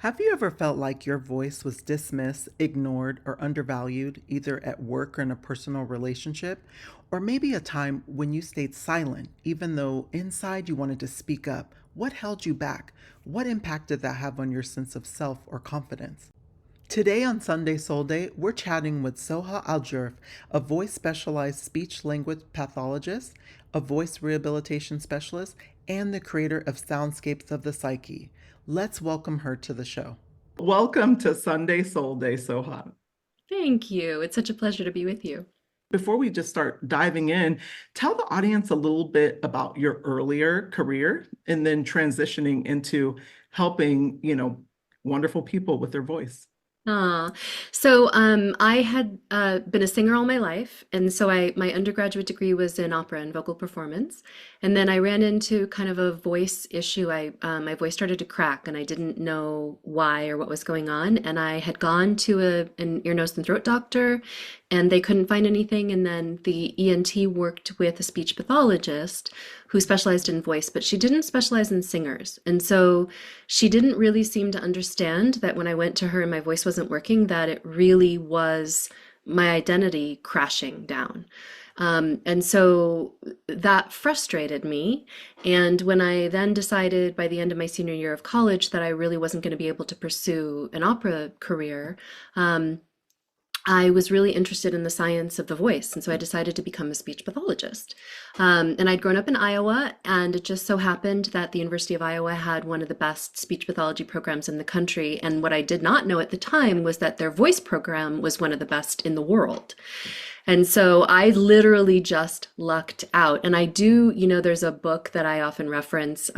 Have you ever felt like your voice was dismissed, ignored, or undervalued, either at work or in a personal relationship? Or maybe a time when you stayed silent, even though inside you wanted to speak up? What held you back? What impact did that have on your sense of self or confidence? Today on Sunday SoulDay, we're chatting with Soha Al-Jurf, a voice specialized speech language pathologist, a voice rehabilitation specialist, and the creator of Soundscapes of the Psyche. Let's welcome her to the show. Welcome to Sunday SoulDay, Soha. Thank you. It's such a pleasure to be with you. Before we just start diving in, tell the audience a little bit about your earlier career and then transitioning into helping, wonderful people with their voice. I had been a singer all my life, and so my undergraduate degree was in opera and vocal performance, and then I ran into kind of a voice issue. My voice started to crack, and I didn't know why or what was going on. And I had gone to an ear, nose, and throat doctor, and they couldn't find anything. And then the ENT worked with a speech pathologist who specialized in voice, but she didn't specialize in singers. And so she didn't really seem to understand that when I went to her and my voice wasn't working, that it really was my identity crashing down. And so that frustrated me. And when I then decided by the end of my senior year of college that I really wasn't going to be able to pursue an opera career, I was really interested in the science of the voice, and so I decided to become a speech pathologist. And I'd grown up in Iowa, and it just so happened that the University of Iowa had one of the best speech pathology programs in the country. And what I did not know at the time was that their voice program was one of the best in the world. And so I literally just lucked out. And I do, there's a book that I often reference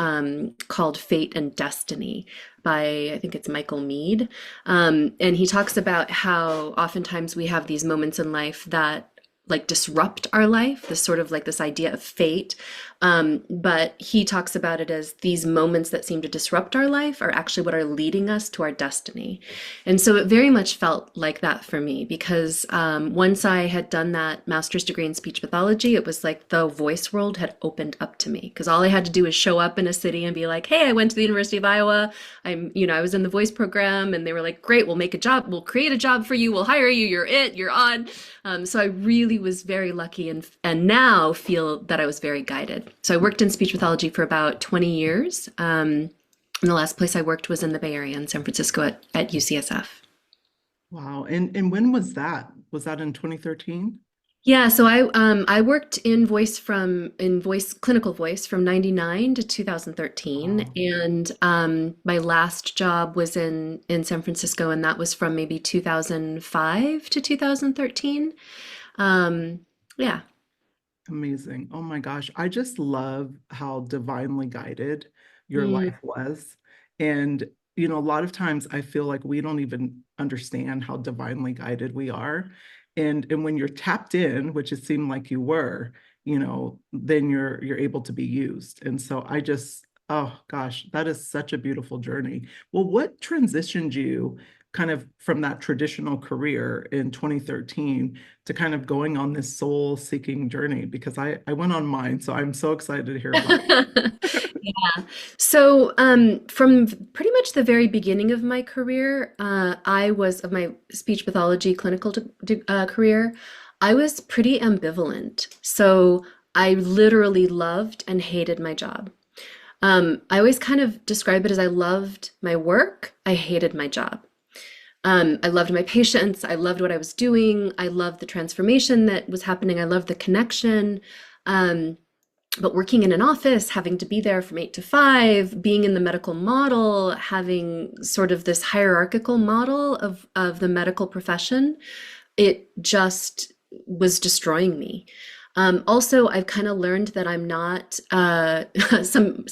called Fate and Destiny by, I think it's Michael Mead. And he talks about how oftentimes we have these moments in life that like disrupt our life, this sort of like this idea of fate. But he talks about it as these moments that seem to disrupt our life are actually what are leading us to our destiny. And so it very much felt like that for me because once I had done that master's degree in speech pathology, it was like the voice world had opened up to me because all I had to do was show up in a city and be like, hey, I went to the University of Iowa. I was in the voice program, and they were like, great, we'll make a job. We'll create a job for you. We'll hire you. You're on. So I really was very lucky and now feel that I was very guided. So I worked in speech pathology for about 20 years. And the last place I worked was in the Bay Area in San Francisco at UCSF. Wow. And when was that? Was that in 2013? Yeah, so I worked in voice clinical voice from 99 to 2013, Wow. and my last job was in San Francisco, and that was from maybe 2005 to 2013. Yeah. Amazing. Oh my gosh. I just love how divinely guided your Mm. life was. And, a lot of times I feel like we don't even understand how divinely guided we are. And when you're tapped in, which it seemed like you were, then you're able to be used. And so oh gosh, that is such a beautiful journey. Well, what transitioned you kind of from that traditional career in 2013 to kind of going on this soul seeking journey? Because I went on mine, so I'm so excited to hear about Yeah. So, from pretty much the very beginning of my career, of my speech pathology clinical career, I was pretty ambivalent. So, I literally loved and hated my job. I always kind of describe it as I loved my work, I hated my job. I loved my patients, I loved what I was doing, I loved the transformation that was happening, I loved the connection. Um, but working in an office, having to be there from 8 to 5, being in the medical model, having sort of this hierarchical model of the medical profession, it just was destroying me. Also, I've kind of learned that I'm not, some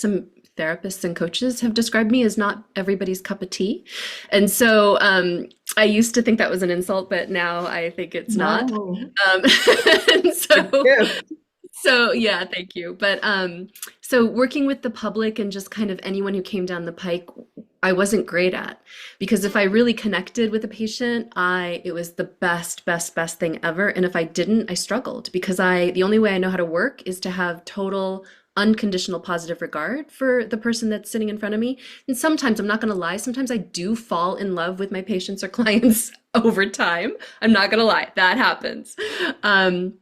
therapists and coaches have described me as not everybody's cup of tea. And so I used to think that was an insult, but now I think it's not. No, Um, and a gift. so yeah, thank you. But so working with the public and just kind of anyone who came down the pike, I wasn't great at because if I really connected with a patient, it was the best thing ever. And if I didn't, I struggled because the only way I know how to work is to have total unconditional positive regard for the person that's sitting in front of me. And sometimes, I'm not going to lie, sometimes I do fall in love with my patients or clients over time. I'm not going to lie, that happens. Um,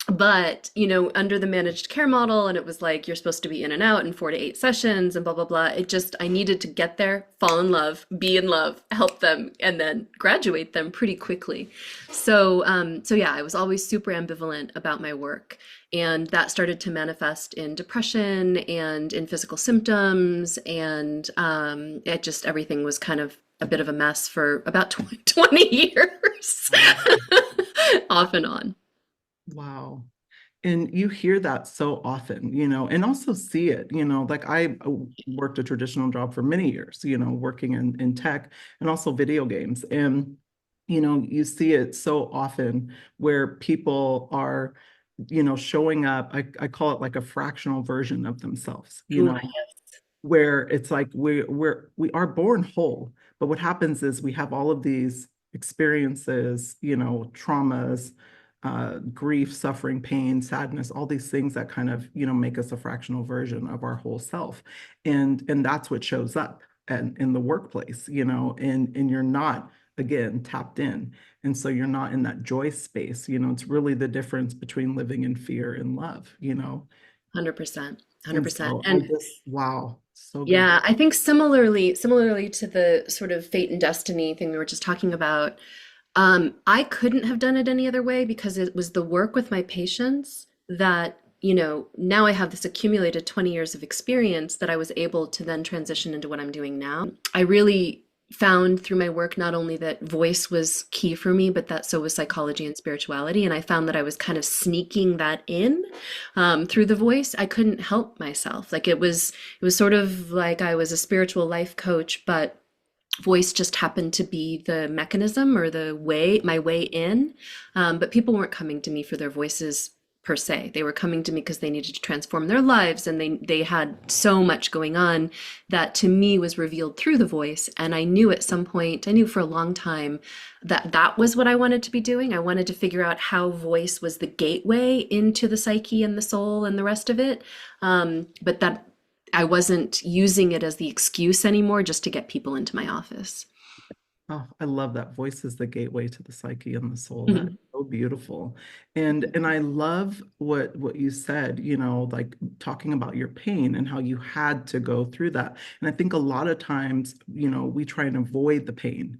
but under the managed care model, and it was like you're supposed to be in and out in 4 to 8 sessions and blah blah blah, it just, I needed to get there, fall in love, be in love, help them, and then graduate them pretty quickly. So yeah, I was always super ambivalent about my work, and that started to manifest in depression and in physical symptoms, and it just, everything was kind of a bit of a mess for about 20 years. Off and on. Wow. And you hear that so often, and also see it, like I worked a traditional job for many years, working in tech and also video games. And, you see it so often where people are, showing up. I call it like a fractional version of themselves, Ooh, where it's like we are born whole, but what happens is we have all of these experiences, traumas, grief, suffering, pain, sadness, all these things that kind of, make us a fractional version of our whole self. And that's what shows up and in the workplace, and you're not, again, tapped in. And so you're not in that joy space. It's really the difference between living in fear and love. 100%, And 100%. so I And just, wow, so good. yeah, I think similarly to the sort of fate and destiny thing we were just talking about, I couldn't have done it any other way, because it was the work with my patients that, now I have this accumulated 20 years of experience that I was able to then transition into what I'm doing now. I really found through my work not only that voice was key for me, but that so was psychology and spirituality. And I found that I was kind of sneaking that in through the voice. I couldn't help myself. Like it was sort of like I was a spiritual life coach, but voice just happened to be the mechanism or my way in. But people weren't coming to me for their voices per se. They were coming to me because they needed to transform their lives, and they had so much going on that to me was revealed through the voice. And I knew at some point, I knew for a long time that that was what I wanted to be doing. I wanted to figure out how voice was the gateway into the psyche and the soul and the rest of it. But that I wasn't using it as the excuse anymore just to get people into my office. Oh, I love that. Voice is the gateway to the psyche and the soul. That's Mhm. so beautiful. And I love what you said, like talking about your pain and how you had to go through that. And I think a lot of times, we try and avoid the pain,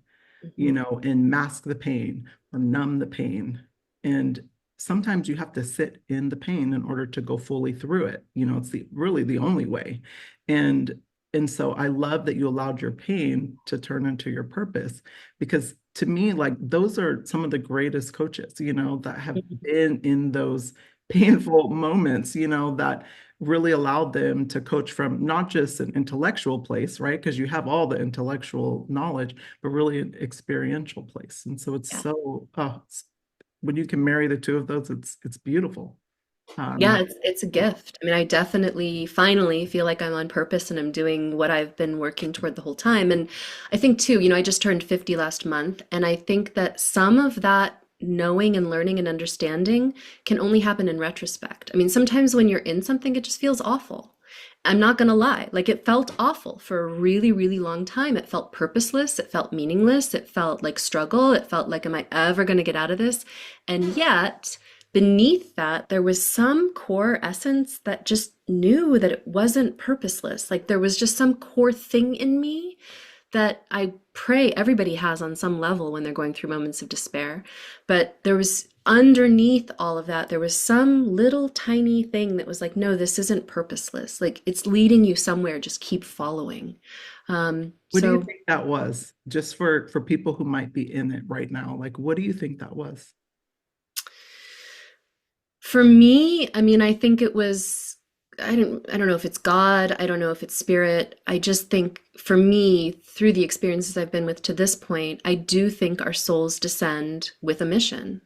Mhm. and mask the pain or numb the pain. And sometimes you have to sit in the pain in order to go fully through it. It's really the only way. And and so I love that you allowed your pain to turn into your purpose, because to me, like those are some of the greatest coaches, that have been in those painful moments, that really allowed them to coach from not just an intellectual place, right? Because you have all the intellectual knowledge, but really an experiential place. And so it's Yeah. so, when you can marry the two of those, it's beautiful. Yeah, Um, it's a gift. I mean, I definitely finally feel like I'm on purpose and I'm doing what I've been working toward the whole time. And I think too, I just turned 50 last month, and I think that some of that knowing and learning and understanding can only happen in retrospect. I mean, sometimes when you're in something, it just feels awful. I'm not gonna lie, like it felt awful for a really, really long time. It felt purposeless, it felt meaningless, it felt like struggle, it felt like, am I ever gonna get out of this? And yet, beneath that, there was some core essence that just knew that it wasn't purposeless. Like there was just some core thing in me that I pray everybody has on some level when they're going through moments of despair. But there was underneath all of that, there was some little tiny thing that was like, no, this isn't purposeless. Like it's leading you somewhere, just keep following. what do you So think that was? Just for people who might be in it right now, like what do you think that was? for me, I mean, I think it was, I don't know if it's God, I don't know if it's spirit. I just think for me, through the experiences I've been with to this point, I do think our souls descend with a mission.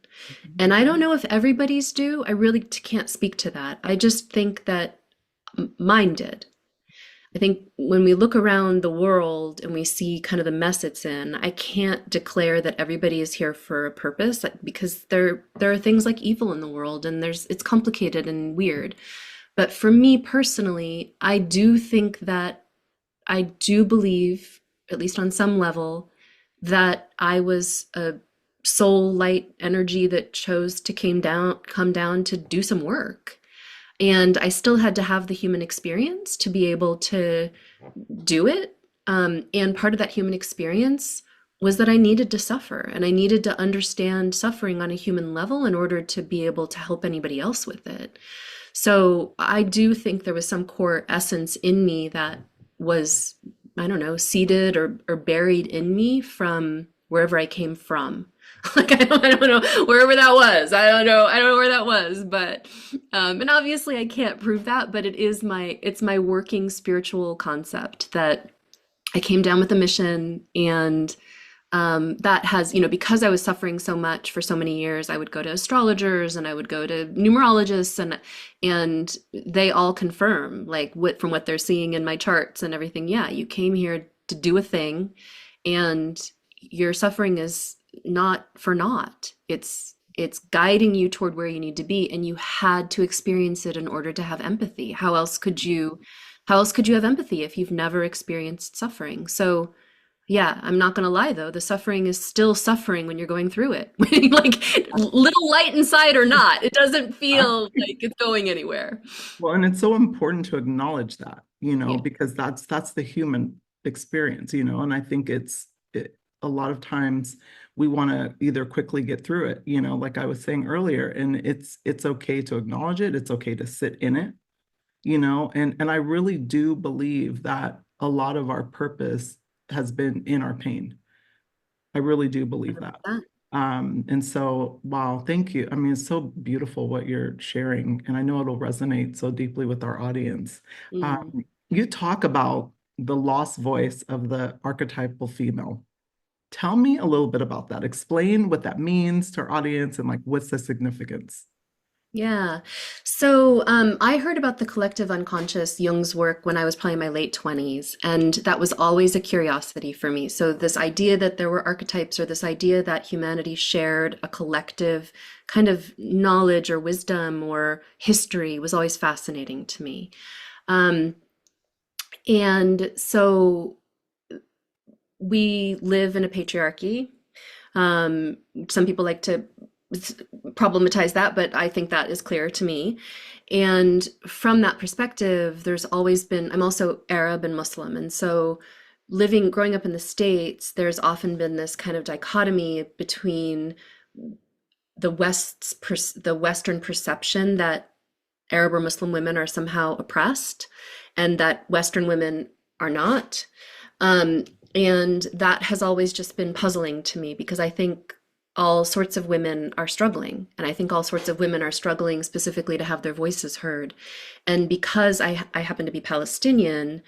And I don't know if everybody's do. I really can't speak to that. I just think that mine did. I think when we look around the world and we see kind of the mess it's in, I can't declare that everybody is here for a purpose, because there are things like evil in the world, and it's complicated and weird. But for me personally, I do think that I do believe, at least on some level, that I was a soul light energy that chose to come down to do some work. And I still had to have the human experience to be able to do it. And part of that human experience was that I needed to suffer and I needed to understand suffering on a human level in order to be able to help anybody else with it. So I do think there was some core essence in me that was, I don't know, seated or buried in me from wherever I came from. Like I don't know wherever that was. I don't know where that was, but and obviously I can't prove that, but it's my working spiritual concept that I came down with a mission and that has, you know, because I was suffering so much for so many years, I would go to astrologers and I would go to numerologists and they all confirm like from what they're seeing in my charts and everything. Yeah, you came here to do a thing and your suffering is not for naught. It's guiding you toward where you need to be and you had to experience it in order to have empathy. How else could you have empathy if you've never experienced suffering? So yeah, I'm not gonna lie though, the suffering is still suffering when you're going through it. Like little light inside or not, it doesn't feel like it's going anywhere. Well, and it's so important to acknowledge that, Yeah. because that's the human experience, and I think a lot of times we want to either quickly get through it, like I was saying earlier, and it's okay to acknowledge it, it's okay to sit in it, and I really do believe that a lot of our purpose has been in our pain. I really do believe that. 100%. And so, wow, thank you. I mean, it's so beautiful what you're sharing, and I know it'll resonate so deeply with our audience. Mm. You talk about the lost voice of the archetypal female. Tell me a little bit about that. Explain what that means to our audience and like what's the significance. Yeah. So I heard about the collective unconscious Jung's work when I was probably in my late 20s, and that was always a curiosity for me. So this idea that there were archetypes or this idea that humanity shared a collective kind of knowledge or wisdom or history was always fascinating to me. Um, and so we live in a patriarchy. Um, some people like to problematize that, but I think that is clear to me. And from that perspective, there's always been, I'm also Arab and Muslim. And so growing up in the States, there's often been this kind of dichotomy between the Western perception that Arab or Muslim women are somehow oppressed and that Western women are not. Um, and that has always just been puzzling to me because I think all sorts of women are struggling. And I think all sorts of women are struggling specifically to have their voices heard. And because I happen to be Palestinian,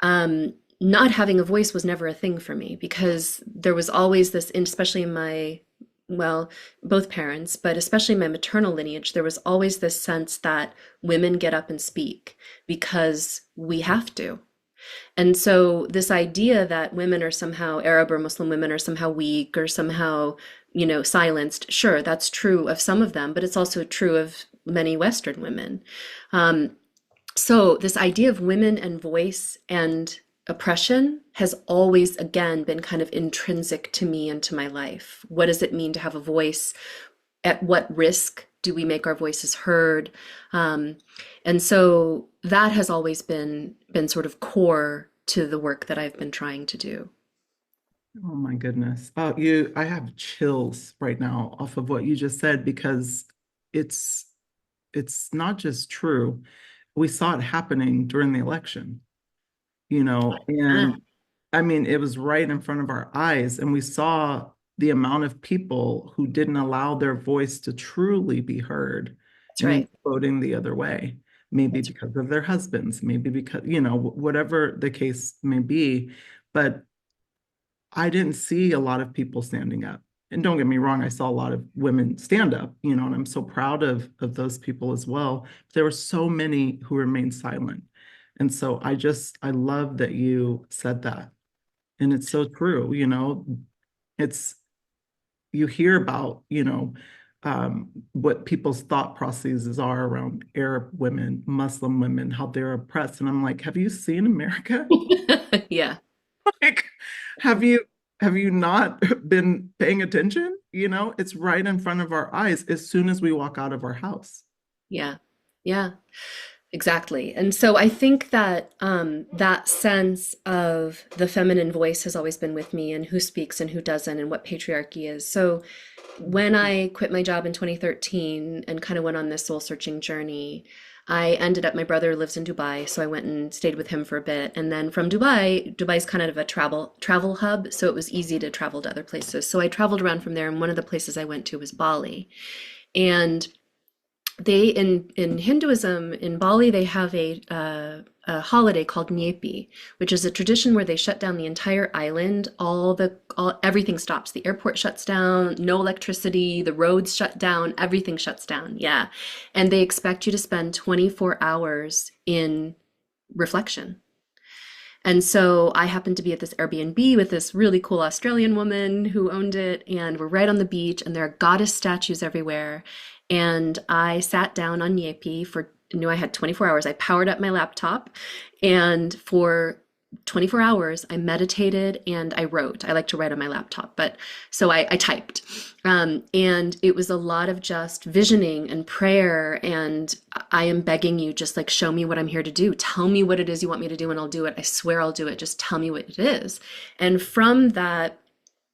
not having a voice was never a thing for me because there was always this, especially in my, well, both parents, but especially my maternal lineage, there was always this sense that women get up and speak because we have to. And so this idea that women are somehow Arab or Muslim women are somehow weak or somehow, silenced, sure, that's true of some of them, but it's also true of many Western women. Um, so this idea of women and voice and oppression has always, again, been kind of intrinsic to me and to my life. What does it mean to have a voice? At what risk do we make our voices heard? Um, and so that has always been sort of core to the work that I've been trying to do. Oh my goodness. I have chills right now off of what you just said because it's it's not just true. We saw it happening during the election, Ah, and I mean, it was right in front of our eyes, and we saw the amount of people who didn't allow their voice to truly be heard that's and then right. voting the other way, maybe That's because of their husbands, maybe because, whatever the case may be. But I didn't see a lot of people standing up. And don't get me wrong, I saw a lot of women stand up, and I'm so proud of those people as well. There were so many who remained silent. And so I love that you said that. And it's so true, it's you hear about, what people's thought processes are around Arab women, Muslim women, how they're oppressed. And I'm like, have you seen America? Yeah, Like, have you have you not been paying attention? You know, it's right in front of our eyes as soon as we walk out of our house. yeah, yeah. Exactly. And so I think that that sense of the feminine voice has always been with me and who speaks and who doesn't and what patriarchy is. So when I quit my job in 2013 and kind of went on this soul searching journey, I ended up, my brother lives in Dubai, so I went and stayed with him for a bit. And then from Dubai, Dubai's kind of a travel hub, so it was easy to travel to other places. So I traveled around from there, and one of the places I went to was Bali. And they in Hinduism in Bali they have a holiday called Nyepi, which is a tradition where they shut down the entire island. All everything stops. The airport shuts down, no electricity, the roads shut down, everything shuts down. Yeah. And they expect you to spend 24 hours in reflection. And so I happened to be at this Airbnb with this really cool Australian woman who owned it, and we're right on the beach, and there are goddess statues everywhere. And I sat down on Yepi for, knew I had 24 hours. I powered up my laptop, and for 24 hours, I meditated and I wrote. I like to write on my laptop, but so I typed. And it was a lot of just visioning and prayer. And I am begging you, just like, show me what I'm here to do. Tell me what it is you want me to do, and I'll do it. I swear I'll do it. Just tell me what it is. And from that,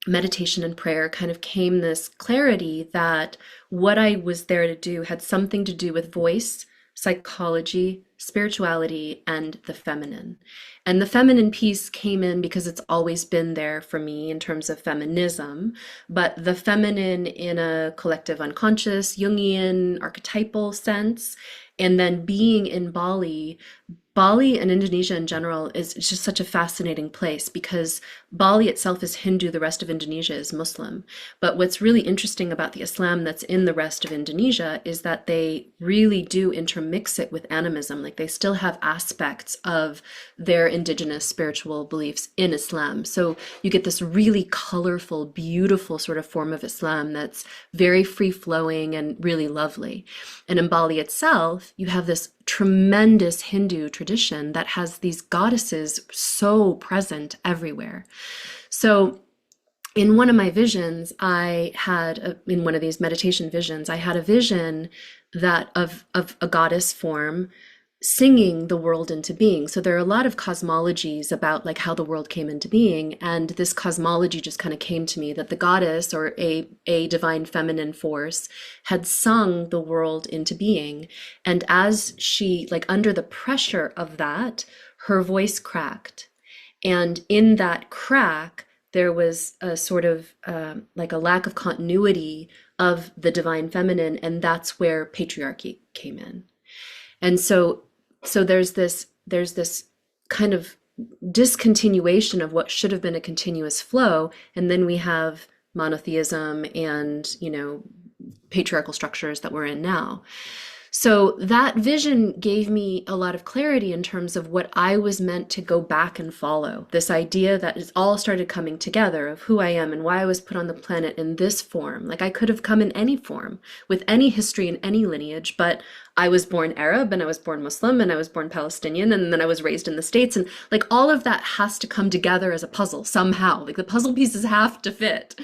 meditation and prayer kind of came this clarity that what I was there to do had something to do with voice, psychology, spirituality, and the feminine. And the feminine piece came in because it's always been there for me in terms of feminism, but the feminine in a collective unconscious, Jungian, archetypal sense. And then being in Bali, Bali and Indonesia in general is just such a fascinating place because Bali itself is Hindu, the rest of Indonesia is Muslim. But what's really interesting about the Islam that's in the rest of Indonesia is that they really do intermix it with animism. Like they still have aspects of their indigenous spiritual beliefs in Islam. So you get this really colorful, beautiful sort of form of Islam that's very free flowing and really lovely. And in Bali itself, you have this tremendous Hindu tradition that has these goddesses so present everywhere. So in one of my visions, in one of these meditation visions, I had a vision that of a goddess form singing the world into being. So there are a lot of cosmologies about like how the world came into being, and this cosmology just kind of came to me that the goddess or a divine feminine force had sung the world into being. And as she, like under the pressure of that, her voice cracked. And in that crack, there was a sort of like a lack of continuity of the divine feminine, and that's where patriarchy came in. And so there's this kind of discontinuation of what should have been a continuous flow, and then we have monotheism and, patriarchal structures that we're in now. So that vision gave me a lot of clarity in terms of what I was meant to go back and follow. This idea that it all started coming together of who I am and why I was put on the planet in this form. Like I could have come in any form with any history and any lineage, but I was born Arab and I was born Muslim and I was born Palestinian and then I was raised in the States. And like all of that has to come together as a puzzle somehow. Like the puzzle pieces have to fit.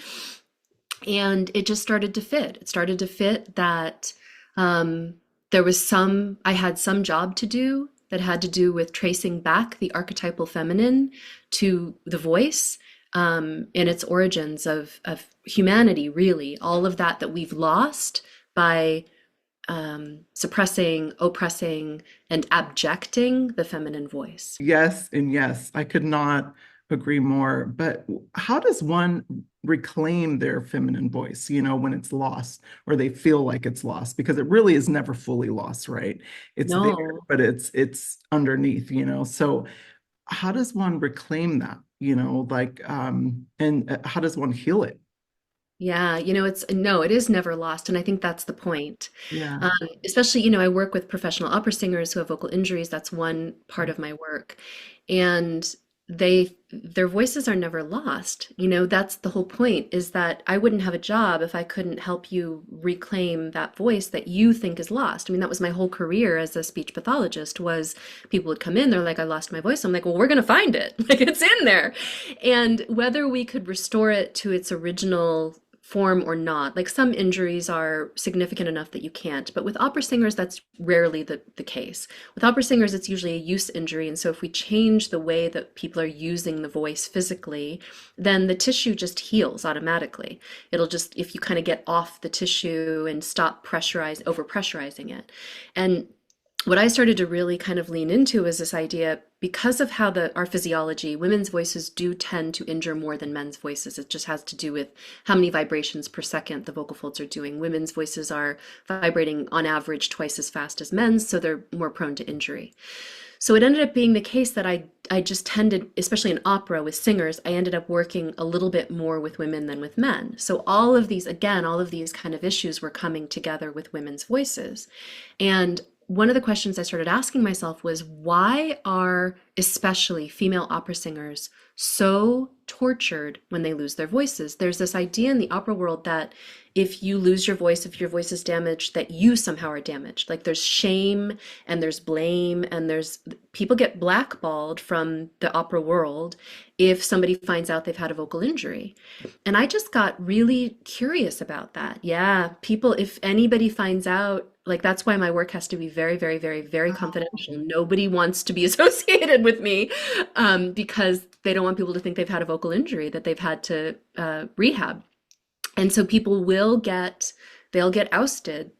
And it just started to fit. It started to fit that I had some job to do that had to do with tracing back the archetypal feminine to the voice in its origins of humanity, really. All of that we've lost by suppressing, oppressing, and abjecting the feminine voice. Yes, and yes, I could not agree more. But how does one reclaim their feminine voice, when it's lost or they feel like it's lost? Because it really is never fully lost, right? It's there, No. but it's underneath, So how does one reclaim that, and how does one heal it? Yeah, it is never lost. And I think that's the point. Yeah. Especially, I work with professional opera singers who have vocal injuries. That's one part of my work. And their voices are never lost. You know, that's the whole point, is that I wouldn't have a job if I couldn't help you reclaim that voice that you think is lost. I mean, that was my whole career as a speech pathologist. Was people would come in, they're like, I lost my voice. I'm like, well, we're going to find it. Like, it's in there. And whether we could restore it to its original form or not. Like, some injuries are significant enough that you can't, but with opera singers, that's rarely the case. With opera singers, it's usually a use injury. And so if we change the way that people are using the voice physically, then the tissue just heals automatically. It'll just, if you kind of get off the tissue and stop over pressurizing it. And what I started to really kind of lean into is this idea, because of how our physiology, women's voices do tend to injure more than men's voices. It just has to do with how many vibrations per second the vocal folds are doing. Women's voices are vibrating on average twice as fast as men's, so they're more prone to injury. So it ended up being the case that I just tended, especially in opera with singers, I ended up working a little bit more with women than with men. So all of these kind of issues were coming together with women's voices. And one of the questions I started asking myself was, why are especially female opera singers so tortured when they lose their voices? There's this idea in the opera world that if you lose your voice, if your voice is damaged, that you somehow are damaged. Like, there's shame and there's blame, and people get blackballed from the opera world if somebody finds out they've had a vocal injury. And I just got really curious about that. Yeah, people, if anybody finds out, like, that's why my work has to be very, very, very, very confidential. Nobody wants to be associated with me, because they don't want people to think they've had a vocal injury that they've had to rehab. And so people they'll get ousted.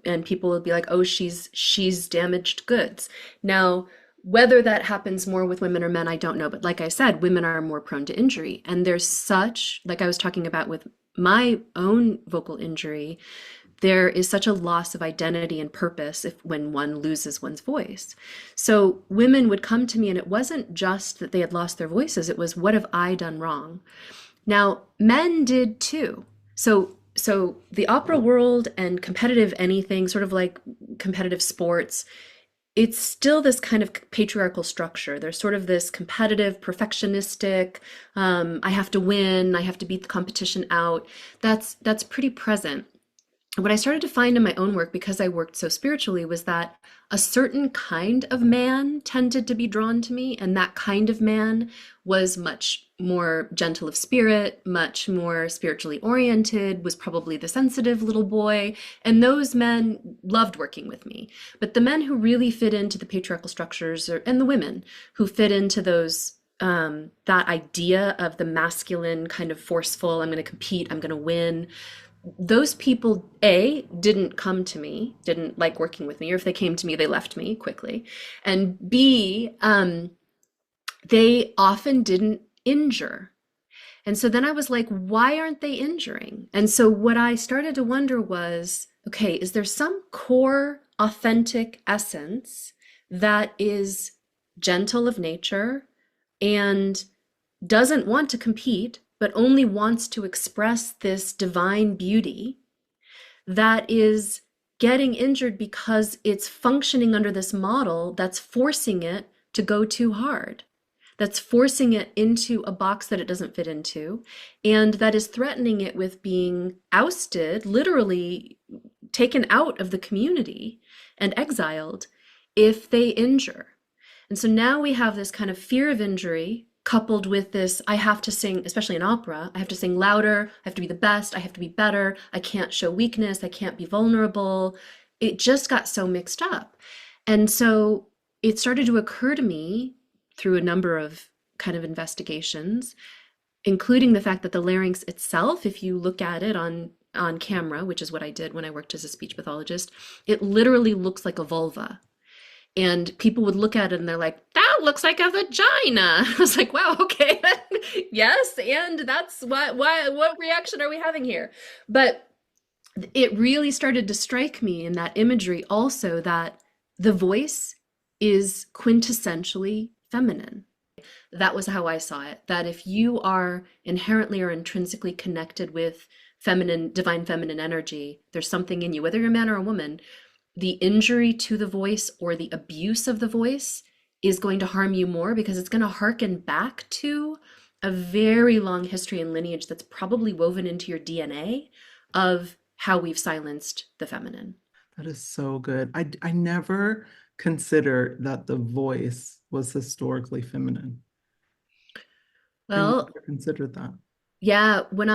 And people will be like, oh, she's damaged goods. Now, whether that happens more with women or men, I don't know. But like I said, women are more prone to injury. And there's such, like I was talking about with my own vocal injury, there is such a loss of identity and purpose when one loses one's voice. So women would come to me, and it wasn't just that they had lost their voices, it was, what have I done wrong? Now, men did too. So the opera world and competitive anything, sort of like competitive sports, it's still this kind of patriarchal structure. There's sort of this competitive, perfectionistic, I have to win, I have to beat the competition out. That's pretty present. What I started to find in my own work, because I worked so spiritually, was that a certain kind of man tended to be drawn to me, and that kind of man was much more gentle of spirit, much more spiritually oriented, was probably the sensitive little boy, and those men loved working with me. But the men who really fit into the patriarchal structures, and the women who fit into those that idea of the masculine kind of forceful, I'm going to compete, I'm going to win, those people, A, didn't come to me, didn't like working with me, or if they came to me, they left me quickly. And B, they often didn't injure. And so then I was like, why aren't they injuring? And so what I started to wonder was, okay, is there some core authentic essence that is gentle of nature and doesn't want to compete, but only wants to express this divine beauty, that is getting injured because it's functioning under this model that's forcing it to go too hard, that's forcing it into a box that it doesn't fit into, and that is threatening it with being ousted, literally taken out of the community and exiled if they injure. And so now we have this kind of fear of injury, coupled with this, I have to sing, especially in opera, I have to sing louder, I have to be the best, I have to be better, I can't show weakness, I can't be vulnerable. It just got so mixed up. And so it started to occur to me through a number of kind of investigations, including the fact that the larynx itself, if you look at it on camera, which is what I did when I worked as a speech pathologist, it literally looks like a vulva. And people would look at it and they're like, that looks like a vagina. I was like, wow, okay, yes, and that's what reaction are we having here? But it really started to strike me in that imagery also that the voice is quintessentially feminine. That was how I saw it, that if you are inherently or intrinsically connected with feminine, divine feminine energy, there's something in you, whether you're a man or a woman, the injury to the voice or the abuse of the voice is going to harm you more because it's going to harken back to a very long history and lineage that's probably woven into your DNA of how we've silenced the feminine. That is so good. I never considered that the voice was historically feminine. I Well, never considered that. yeah, when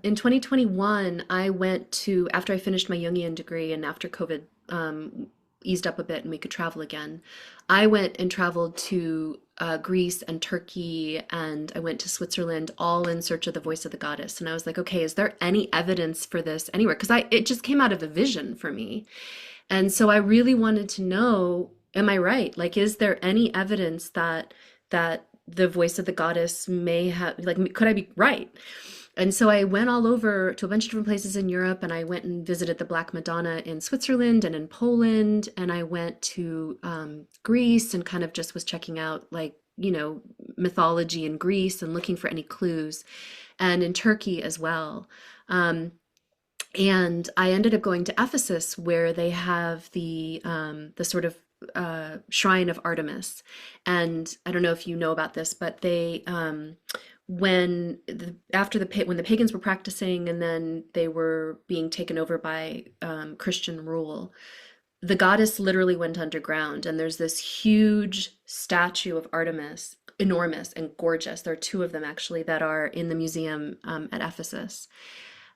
in 2021, I went to, after I finished my Jungian degree and after COVID eased up a bit and we could travel again, I went and traveled to Greece and Turkey, and I went to Switzerland, all in search of the voice of the goddess. And I was like, okay, is there any evidence for this anywhere? Because it just came out of a vision for me. And so I really wanted to know, am I right? Like, is there any evidence that the voice of the goddess may have, like, could I be right? And so I went all over to a bunch of different places in Europe, and I went and visited the Black Madonna in Switzerland and in Poland, and I went to Greece and kind of just was checking out, like, mythology in Greece and looking for any clues, and in Turkey as well. Um, and I ended up going to Ephesus, where they have the sort of shrine of Artemis. And I don't know if you know about this, but they when the pagans were practicing and then they were being taken over by Christian rule, the goddess literally went underground, and there's this huge statue of Artemis, enormous and gorgeous. There are two of them actually that are in the museum at Ephesus.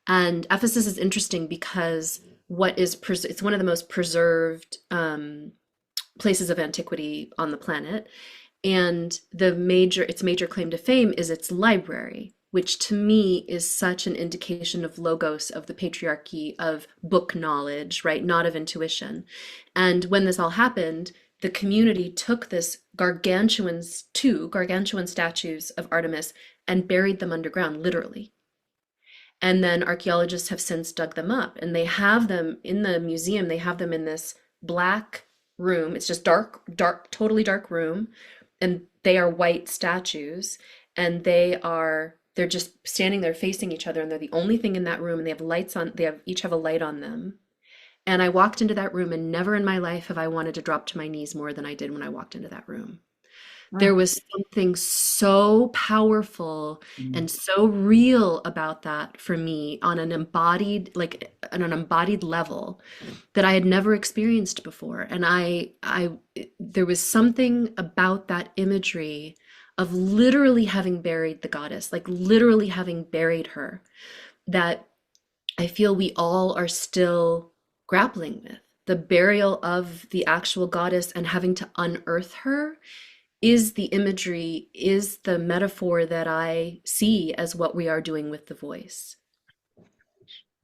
And Ephesus is interesting because it's one of the most preserved places of antiquity on the planet. And its major claim to fame is its library, which to me is such an indication of logos, of the patriarchy, of book knowledge, right? Not of intuition. And when this all happened, the community took two gargantuan statues of Artemis and buried them underground, literally. And then archaeologists have since dug them up, and they have them in the museum. They have them in this black room. It's just dark, dark, totally dark room. And they are white statues, and they're just standing there facing each other, and they're the only thing in that room, and they have lights on, each have a light on them. And I walked into that room, and never in my life have I wanted to drop to my knees more than I did when I walked into that room. There Ah, was something so powerful mm. and so real about that for me on on an embodied level that I had never experienced before. And there was something about that imagery of literally having buried the goddess, like literally having buried her, that I feel we all are still grappling with. The burial of the actual goddess and having to unearth her is the imagery, is the metaphor that I see as what we are doing with the voice.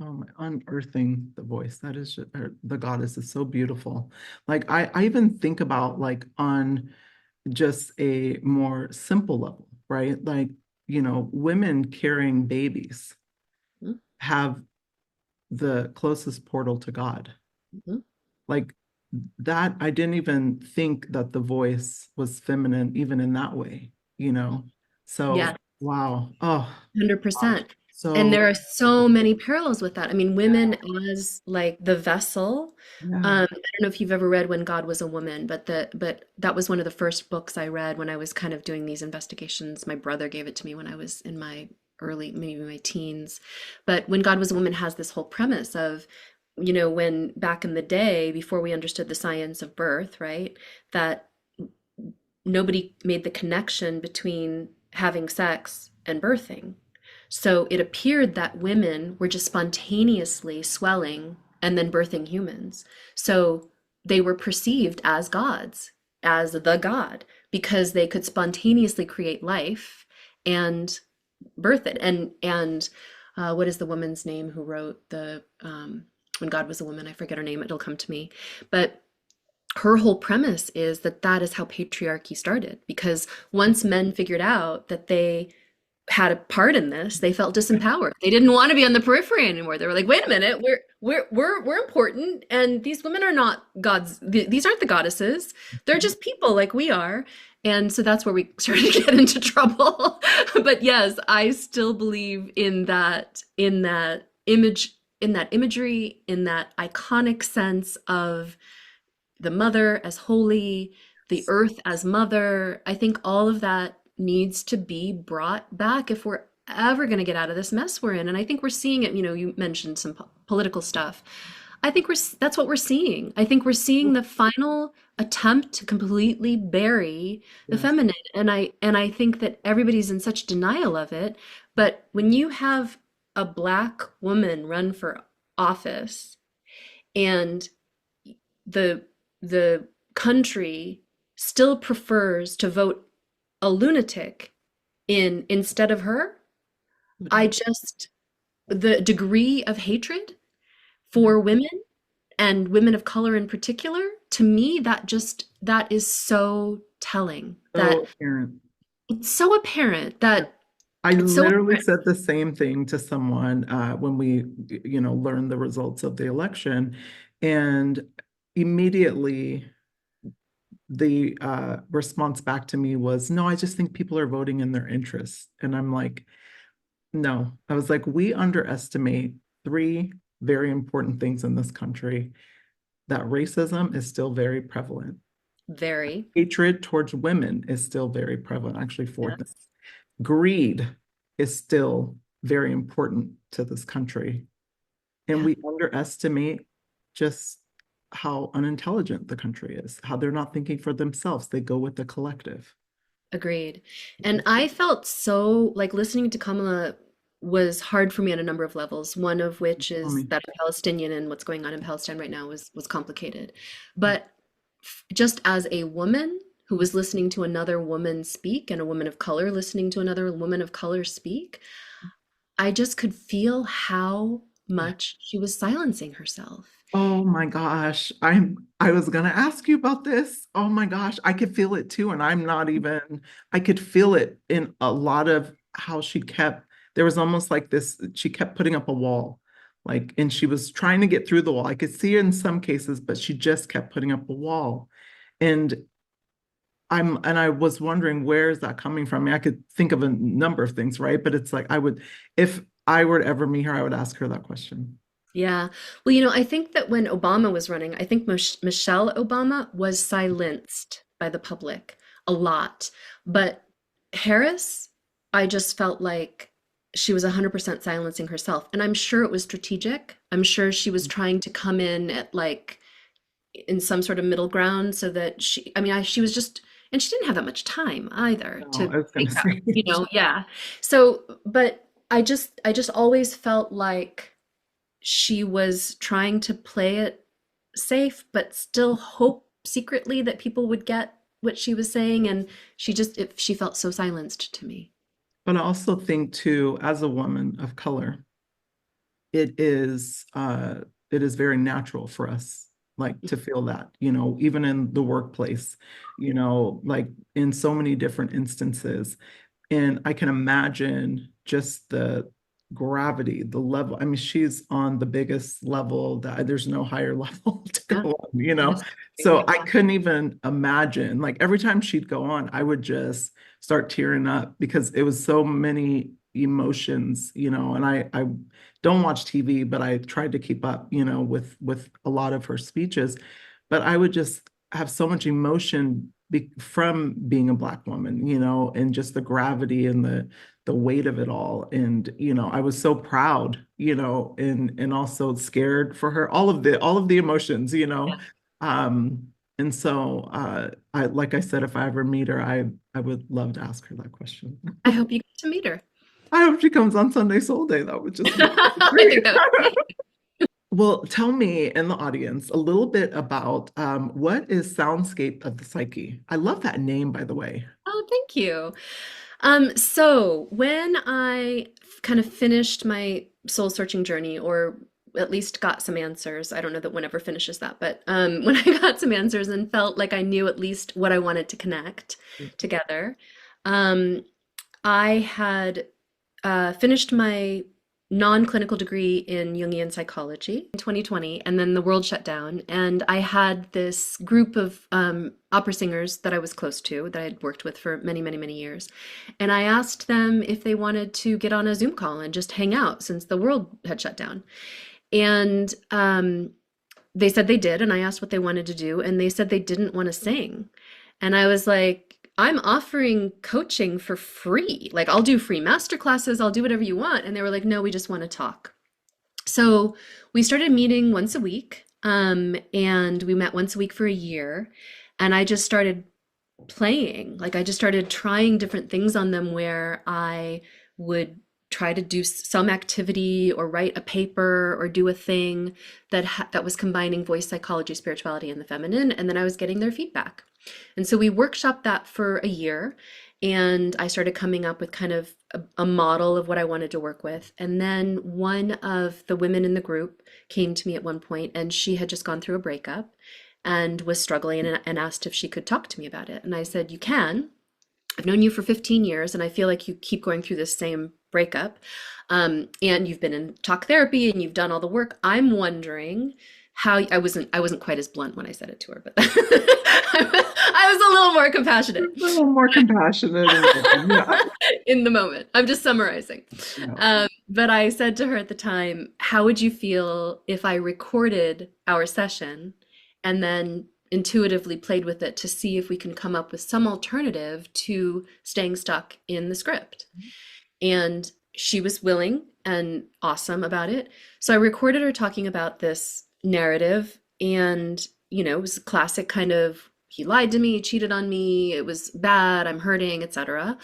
Oh my, unearthing the voice. That is the goddess is so beautiful. Like I even think about like on just a more simple level, right? Like, women carrying babies Mhm, have the closest portal to God. mhm. Like that, I didn't even think that the voice was feminine, even in that way. So, Yeah, wow. Oh, gosh. 100%. And So, there are so many parallels with that. I mean, women as like the vessel. yeah. I don't know if you've ever read When God Was a Woman, but that was one of the first books I read when I was kind of doing these investigations. My brother gave it to me when I was in my maybe my teens. But When God Was a Woman has this whole premise of, when back in the day, before we understood the science of birth, right, that nobody made the connection between having sex and birthing. So it appeared that women were just spontaneously swelling and then birthing humans. So they were perceived as gods, as the god, because they could spontaneously create life and birth it. And what is the woman's name who wrote the When God Was a Woman? I forget her name. It'll come to me. But her whole premise is that that is how patriarchy started, because once men figured out that they had a part in this, they felt disempowered. They didn't want to be on the periphery anymore. They were like, wait a minute, we're important, and these women are not gods. These aren't the goddesses. They're just people like we are. And so that's where we started to get into trouble. But yes, I still believe in that imagery, in that iconic sense of the mother as holy, the earth as mother. I think all of that needs to be brought back if we're ever going to get out of this mess we're in. And I think we're seeing it, you mentioned some political stuff. I think that's what we're seeing. I think we're seeing the final attempt to completely bury the Yes. feminine. And I think that everybody's in such denial of it. But when you have a black woman run for office and the the country still prefers to vote a lunatic in instead of her, I just the degree of hatred Yeah. for women and women of color in particular, to me, that is so telling. That So apparent. it's so apparent Yeah. that I it's so literally apparent. said the same thing to someone when we, learned the results of the election, and immediately the response back to me was, "No, I just think people are voting in their interests." And I'm like, "No." I was like, "We underestimate three very important things in this country: that racism is still very prevalent, Very. hatred towards women is still very prevalent, actually, four things. Yes. Greed is still very important to this country. And Yeah. we underestimate just how unintelligent the country is, how they're not thinking for themselves. They go with the collective." Agreed. And I felt so like listening to Kamala was hard for me on a number of levels, one of which Tell is me. that I'm Palestinian and what's going on in Palestine right now was complicated. But just as a woman who was listening to another woman speak and a woman of color listening to another woman of color speak, I just could feel how Yeah. much she was silencing herself. Oh my gosh. I was gonna ask you about this. Oh my gosh. I could feel it too. And I'm not even, I could feel it in a lot of how she kept, there was almost like this, she kept putting up a wall. Like, and she was trying to get through the wall. I could see it in some cases, but she just kept putting up a wall. And and I was wondering, where is that coming from? I mean, I could think of a number of things, right? But it's like if I were to ever meet her, I would ask her that question. Yeah. Well, I think that when Obama was running, I think Michelle Obama was silenced by the public a lot. But Harris, I just felt like she was 100% silencing herself. And I'm sure it was strategic. I'm sure she was trying to come in at like in some sort of middle ground so that she was just, and she didn't have that much time either No, to I was gonna make that, say. yeah. So, but I just always felt like she was trying to play it safe, but still hope secretly that people would get what she was saying. And she felt so silenced to me. But I also think too, as a woman of color, it is very natural for us like to feel that, even in the workplace, like in so many different instances. And I can imagine just the gravity, the level. I mean, she's on the biggest level that there's no higher level to Yeah, go on. yes, I So agree. I couldn't even imagine, like every time she'd go on, I would just start tearing up because it was so many emotions, and I don't watch TV, but I tried to keep up, with a lot of her speeches. But I would just have so much emotion from being a Black woman, and just the gravity and the weight of it all. And I was so proud, and also scared for her, all of the emotions, and so I like I said, if I ever meet her, I would love to ask her that question. I hope you get to meet her. I hope she comes on Sunday SoulDay. That would just be I great. think that would be great. Well, tell me and the audience a little bit about what is Soundscape of the Psyche? I love that name, by the way. Oh, thank you. So when I kind of finished my soul searching journey, or at least got some answers, I don't know that one ever finishes that, but when I got some answers and felt like I knew at least what I wanted to connect together, um, I had finished my non-clinical degree in Jungian psychology in 2020, and then the world shut down. And I had this group of opera singers that I was close to, that I had worked with for many, many, many years. And I asked them if they wanted to get on a Zoom call and just hang out since the world had shut down. And they said they did, and I asked what they wanted to do, and they said they didn't want to sing. And I was like, I'm offering coaching for free. Like, I'll do free masterclasses, I'll do whatever you want. And they were like, no, we just want to talk. So we started meeting once a week, and we met once a week for a year. And I just started playing. Like, I just started trying different things on them where I would try to do some activity or write a paper or do a thing that was combining voice psychology, spirituality, and the feminine. And then I was getting their feedback. And so we workshopped that for a year. And I started coming up with kind of a model of what I wanted to work with. And then one of the women in the group came to me at one point, and she had just gone through a breakup and was struggling, and asked if she could talk to me about it. And I said, you can. I've known you for 15 years, and I feel like you keep going through this same breakup. And you've been in talk therapy and you've done all the work. I'm wondering how I wasn't quite as blunt when I said it to her, but I was a little more compassionate A little more compassionate. Yeah. in the moment. I'm just summarizing. Yeah. But I said to her at the time, how would you feel if I recorded our session and then intuitively played with it to see if we can come up with some alternative to staying stuck in the script? And she was willing and awesome about it. So I recorded her talking about this narrative, and, it was a classic kind of, he lied to me, he cheated on me, it was bad, I'm hurting, etc.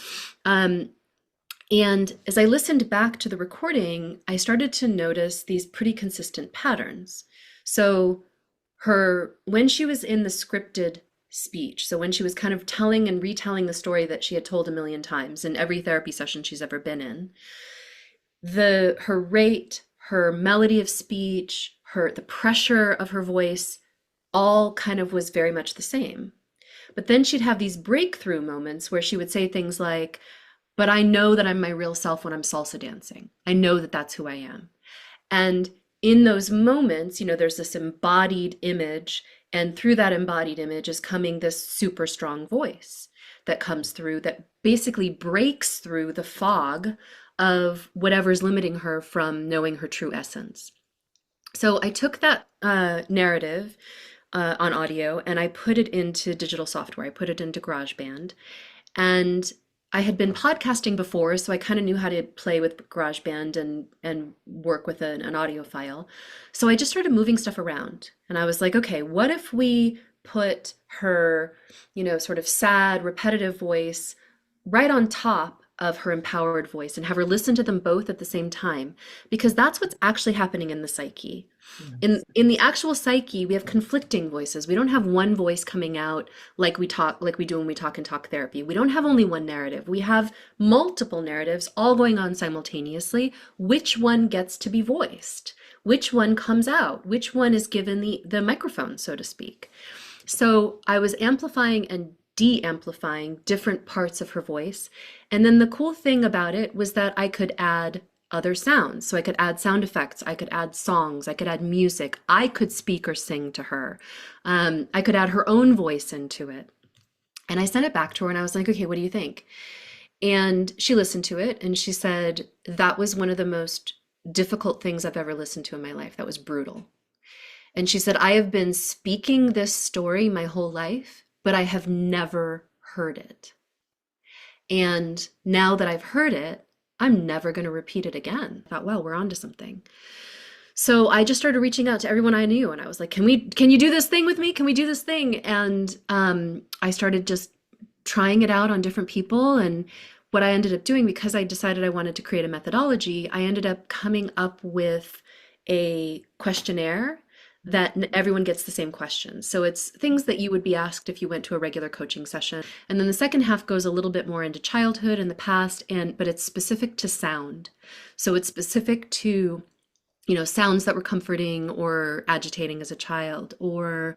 And as I listened back to the recording, I started to notice these pretty consistent patterns. So when she was in the scripted speech, so when she was kind of telling and retelling the story that she had told a million times in every therapy session she's ever been in, her rate, her melody of speech, the pressure of her voice, all kind of was very much the same. But then she'd have these breakthrough moments where she would say things like, but I know that I'm my real self when I'm salsa dancing. I know that that's who I am. And in those moments, there's this embodied image, and through that embodied image is coming this super strong voice that comes through, that basically breaks through the fog of whatever's limiting her from knowing her true essence. So I took that narrative on audio and I put it into digital software. I put it into GarageBand, and I had been podcasting before, so I kind of knew how to play with GarageBand and work with an audio file. So I just started moving stuff around, and I was like, okay, what if we put her, sort of sad, repetitive voice right on top of her empowered voice and have her listen to them both at the same time, because that's what's actually happening in the psyche. Yes. In the actual psyche, we have conflicting voices. We don't have one voice coming out like we do when we talk in talk therapy. We don't have only one narrative. We have multiple narratives all going on simultaneously. Which one gets to be voiced? Which one comes out? Which one is given the microphone, so to speak? So I was amplifying and de-amplifying different parts of her voice. And then the cool thing about it was that I could add other sounds. So I could add sound effects, I could add songs, I could add music, I could speak or sing to her. I could add her own voice into it. And I sent it back to her and I was like, okay, what do you think? And she listened to it and she said, that was one of the most difficult things I've ever listened to in my life. That was brutal. And she said, I have been speaking this story my whole life, but I have never heard it. And now that I've heard it, I'm never going to repeat it again. I thought, well, we're on to something. So I just started reaching out to everyone I knew, and I was like, can you do this thing with me? Can we do this thing? And I started just trying it out on different people. And what I ended up doing, because I decided I wanted to create a methodology, I ended up coming up with a questionnaire that everyone gets the same questions. So it's things that you would be asked if you went to a regular coaching session. And then the second half goes a little bit more into childhood and the past, but it's specific to sound. So it's specific to, sounds that were comforting or agitating as a child, or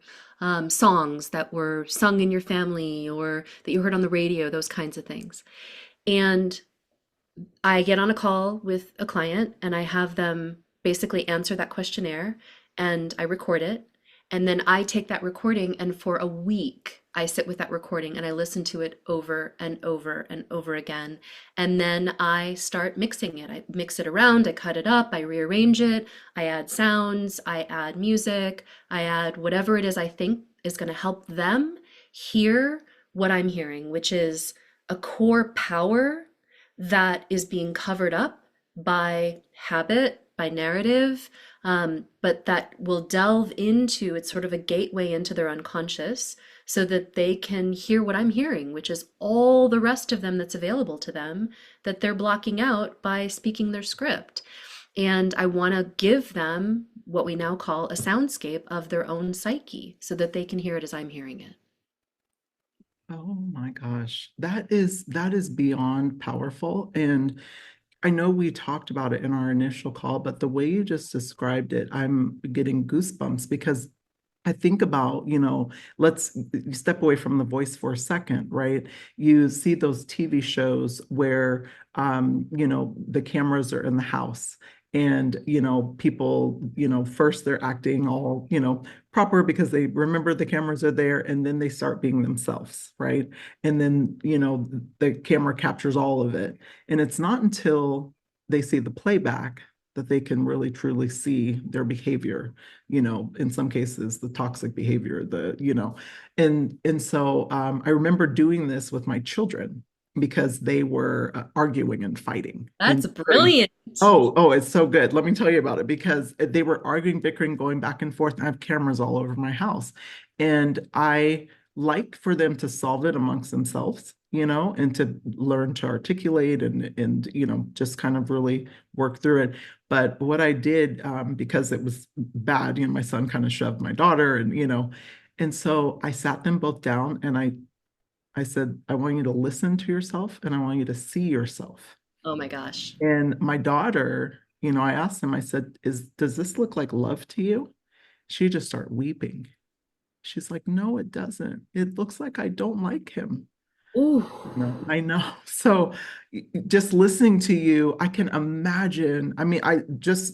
songs that were sung in your family or that you heard on the radio, those kinds of things. And I get on a call with a client and I have them basically answer that questionnaire, and I record it. And then I take that recording, and for a week, I sit with that recording and I listen to it over and over and over again. And then I start mixing it. I mix it around, I cut it up, I rearrange it, I add sounds, I add music, I add whatever it is I think is going to help them hear what I'm hearing, which is a core power that is being covered up by habit, by narrative, but that will delve into, it's sort of a gateway into their unconscious so that they can hear what I'm hearing, which is all the rest of them that's available to them that they're blocking out by speaking their script. And I want to give them what we now call a soundscape of their own psyche so that they can hear it as I'm hearing it. Oh my gosh. That is beyond powerful. And I know we talked about it in our initial call, but the way you just described it, I'm getting goosebumps because I think about, let's step away from the voice for a second, right? You see those TV shows where, the cameras are in the house and, people, first they're acting all, proper because they remember the cameras are there and then they start being themselves, right? And then, the camera captures all of it. And it's not until they see the playback that they can really truly see their behavior, in some cases, the toxic behavior, and so I remember doing this with my children because they were arguing and fighting. That's brilliant. Oh, it's so good. Let me tell you about it because they were arguing, bickering, going back and forth. And I have cameras all over my house. And I like for them to solve it amongst themselves, and to learn to articulate and just kind of really work through it. But what I did, because it was bad, my son kind of shoved my daughter and so I sat them both down and I said, I want you to listen to yourself and I want you to see yourself. Oh my gosh. And my daughter, I asked them, I said, does this look like love to you? She just started weeping. She's like, no, it doesn't. It looks like I don't like him. Ooh. No, I know. So just listening to you, I can imagine. I mean,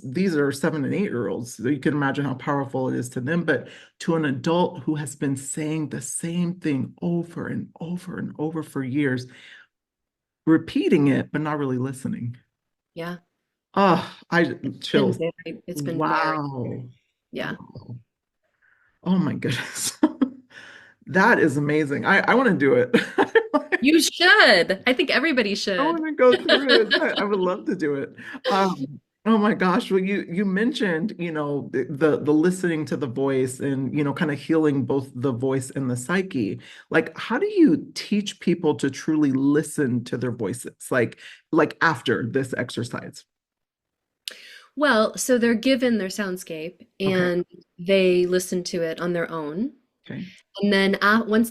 these are 7 and 8-year-olds. So you can imagine how powerful it is to them. But to an adult who has been saying the same thing over and over and over for years, repeating it, but not really listening. Yeah. Oh, I chills. It's been very, Wow. yeah. Wow. Oh my goodness. That is amazing. I want to do it. You should. I think everybody I should. want to go through it. I would love to do it. Oh my gosh. Well, you mentioned, the listening to the voice and, kind of healing both the voice and the psyche. Like, how do you teach people to truly listen to their voices? Like after this exercise? Well, so they're given their soundscape Okay. and they listen to it on their own. Okay. And then once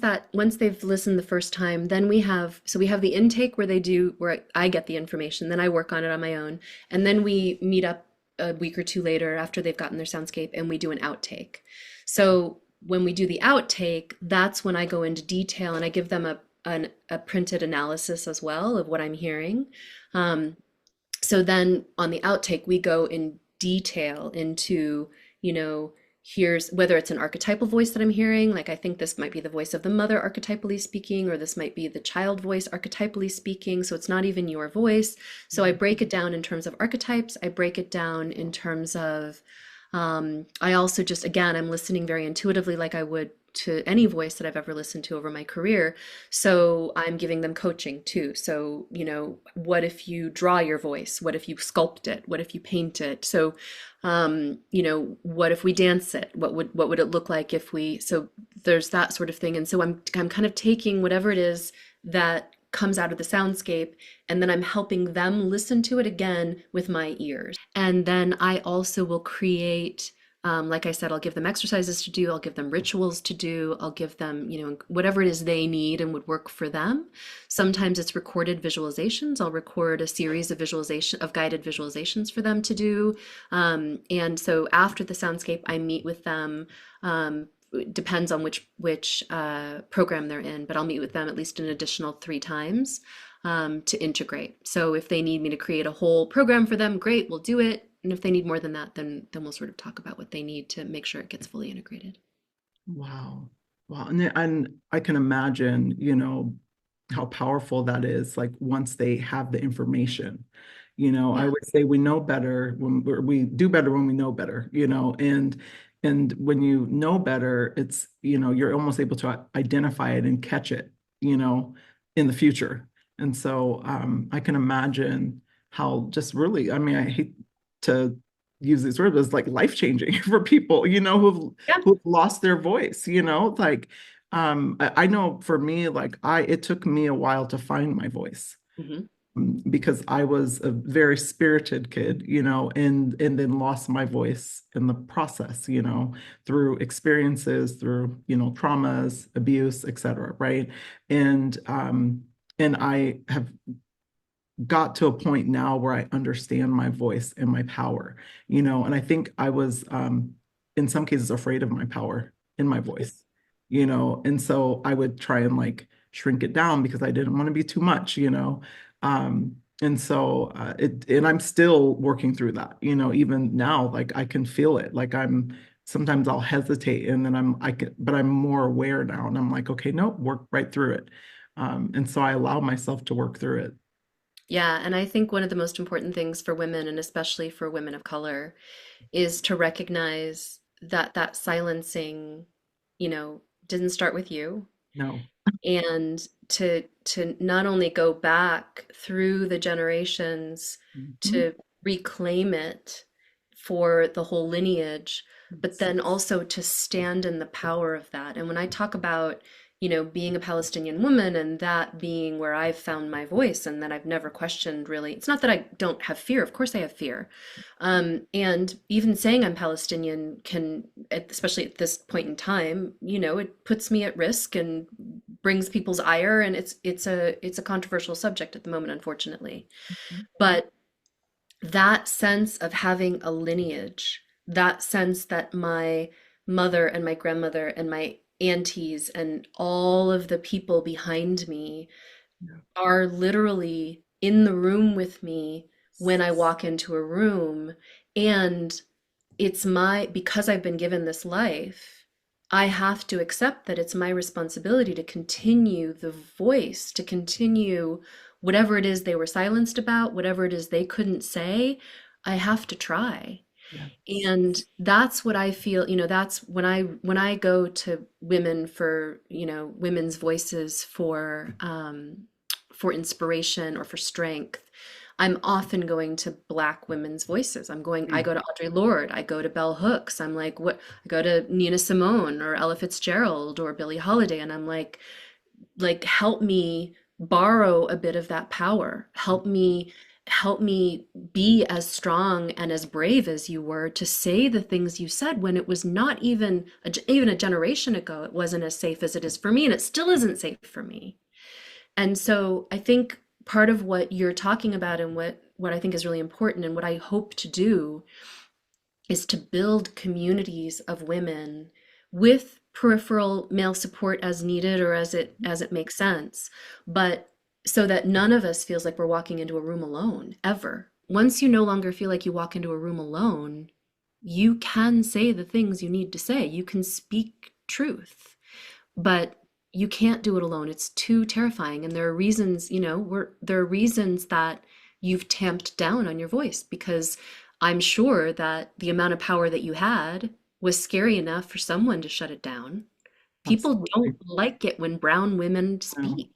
they've listened the first time, then we have the intake where I get the information, then I work on it on my own, and then we meet up a week or two later after they've gotten their soundscape and we do an outtake. So when we do the outtake, that's when I go into detail and I give them a printed analysis as well of what I'm hearing. Um, so then on the outtake, we go in detail into, here's whether it's an archetypal voice that I'm hearing, like I think this might be the voice of the mother archetypally speaking, or this might be the child voice archetypally speaking. So it's not even your voice. So I break it down in terms of archetypes. I break it down in terms of, I also just, again, I'm listening very intuitively like I would to any voice that I've ever listened to over my career. So I'm giving them coaching too. So, what if you draw your voice? What if you sculpt it? What if you paint it? So, what if we dance it? What would it look like if we, so there's that sort of thing. And so I'm kind of taking whatever it is that comes out of the soundscape and then I'm helping them listen to it again with my ears. And then I also will create, like I said, I'll give them exercises to do, I'll give them rituals to do, I'll give them, whatever it is they need and would work for them. Sometimes it's recorded visualizations. I'll record a series of guided visualizations for them to do. And so after the soundscape, I meet with them. It depends on which program they're in, but I'll meet with them at least an additional 3 times to integrate. So if they need me to create a whole program for them, great, we'll do it. And if they need more than that, then we'll sort of talk about what they need to make sure it gets fully integrated. Wow. Wow. And I can imagine, how powerful that is, like once they have the information. I Yeah. would say we know better we do better when we know better, and when you know better, it's, you're almost able to identify it and catch it, in the future. And so I can imagine how just really, I mean, I hate to use these words, but it's like life changing for people, Yeah. who've lost their voice, like I know for me, like it took me a while to find my voice, Hmm. because I was a very spirited kid, and then lost my voice in the process, through experiences, through, traumas, abuse, etc. Right. And I have got to a point now where I understand my voice and my power, and I think I was in some cases afraid of my power in my voice, and so I would try and like shrink it down because I didn't want to be too much, and so and I'm still working through that, even now, like I can feel it, like sometimes I'll hesitate and then but I'm more aware now and I'm like, okay, nope, work right through it. And so I allow myself to work through it. Yeah, and I think one of the most important things for women, and especially for women of color, is to recognize that that silencing, didn't start with you, No. and to not only go back through the generations Mhm. to reclaim it for the whole lineage, but Yes. then also to stand in the power of that. And when I talk about, being a Palestinian woman and that being where I've found my voice and that I've never questioned really, it's not that I don't have fear. Of course I have fear. And even saying I'm Palestinian can, especially at this point in time, it puts me at risk and brings people's ire, and it's a controversial subject at the moment, unfortunately. But that sense of having a lineage, that sense that my mother and my grandmother and my aunties and all of the people behind me Yeah. are literally in the room with me when I walk into a room. And because I've been given this life, I have to accept that it's my responsibility to continue the voice, to continue whatever it is they were silenced about, whatever it is they couldn't say. I have to try. Yes. And that's what I feel, that's when I go to women for, women's voices for inspiration or for strength. I'm often going to Black women's voices. I Mm. go to Audre Lorde, I go to Bell Hooks, I'm like, what, I go to Nina Simone or Ella Fitzgerald or Billie Holiday, and I'm like help me borrow a bit of that power. Help me be as strong and as brave as you were to say the things you said when it was not even a generation ago, it wasn't as safe as it is for me, and it still isn't safe for me. And so I think part of what you're talking about and what I think is really important and what I hope to do is to build communities of women with peripheral male support as needed or as it makes sense, but so that none of us feels like we're walking into a room alone ever. Once you no longer feel like you walk into a room alone, you can say the things you need to say. You can speak truth, but you can't do it alone. It's too terrifying. And there are reasons, there are reasons that you've tamped down on your voice, because I'm sure that the amount of power that you had was scary enough for someone to shut it down. People don't Absolutely. like it when brown women No. speak.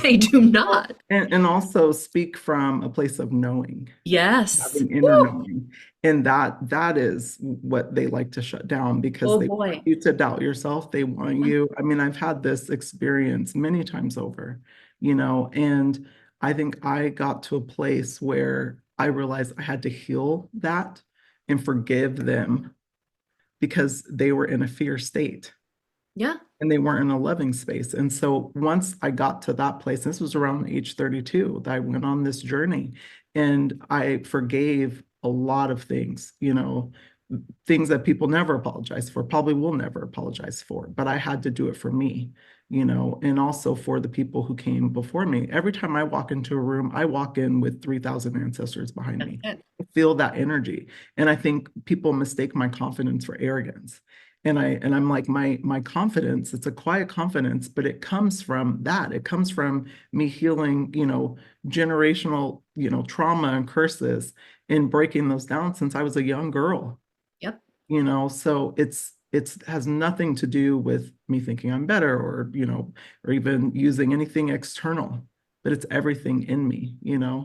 They do Well, not. and also speak from a place of knowing, Yes. having inner Woo! knowing. And that is what they like to shut down because Oh they want boy. you to doubt yourself. They want you. I mean, I've had this experience many times over, and I think I got to a place where I realized I had to heal that and forgive them because they were in a fear state Yeah. and they weren't in a loving space. And so once I got to that place, this was around age 32, that I went on this journey and I forgave a lot of things, things that people never apologize for, probably will never apologize for, but I had to do it for me, and also for the people who came before me. Every time I walk into a room, I walk in with 3,000 ancestors behind That's me. it. I feel that energy. And I think people mistake my confidence for arrogance. And I'm like, my confidence, it's a quiet confidence, but it comes from that. It comes from me healing, generational, trauma and curses and breaking those down since I was a young girl, Yep. so It's has nothing to do with me thinking I'm better or, or even using anything external, but it's everything in me, And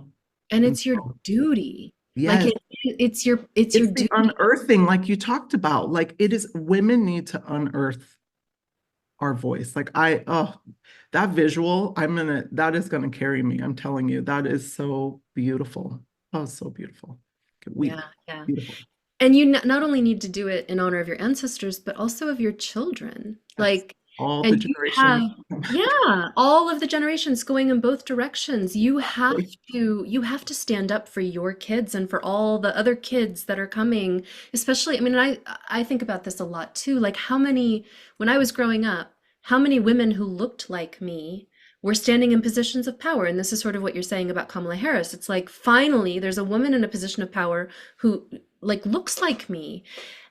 And it's your so, duty. Like yes, it's your it's the duty. unearthing, like you talked about. Like it is, women need to unearth our voice. That visual, that is gonna carry me. I'm telling you, that is so beautiful. Oh, so beautiful. Could Yeah, weep. yeah. Beautiful. And you not only need to do it in honor of your ancestors, but also of your children. Yes. Like, All the and you generations. have, yeah, all of the generations going in both directions. You have to stand up for your kids and for all the other kids that are coming. Especially, I mean, I think about this a lot too. Like when I was growing up, how many women who looked like me were standing in positions of power? And this is sort of what you're saying about Kamala Harris. It's like finally there's a woman in a position of power who like looks like me.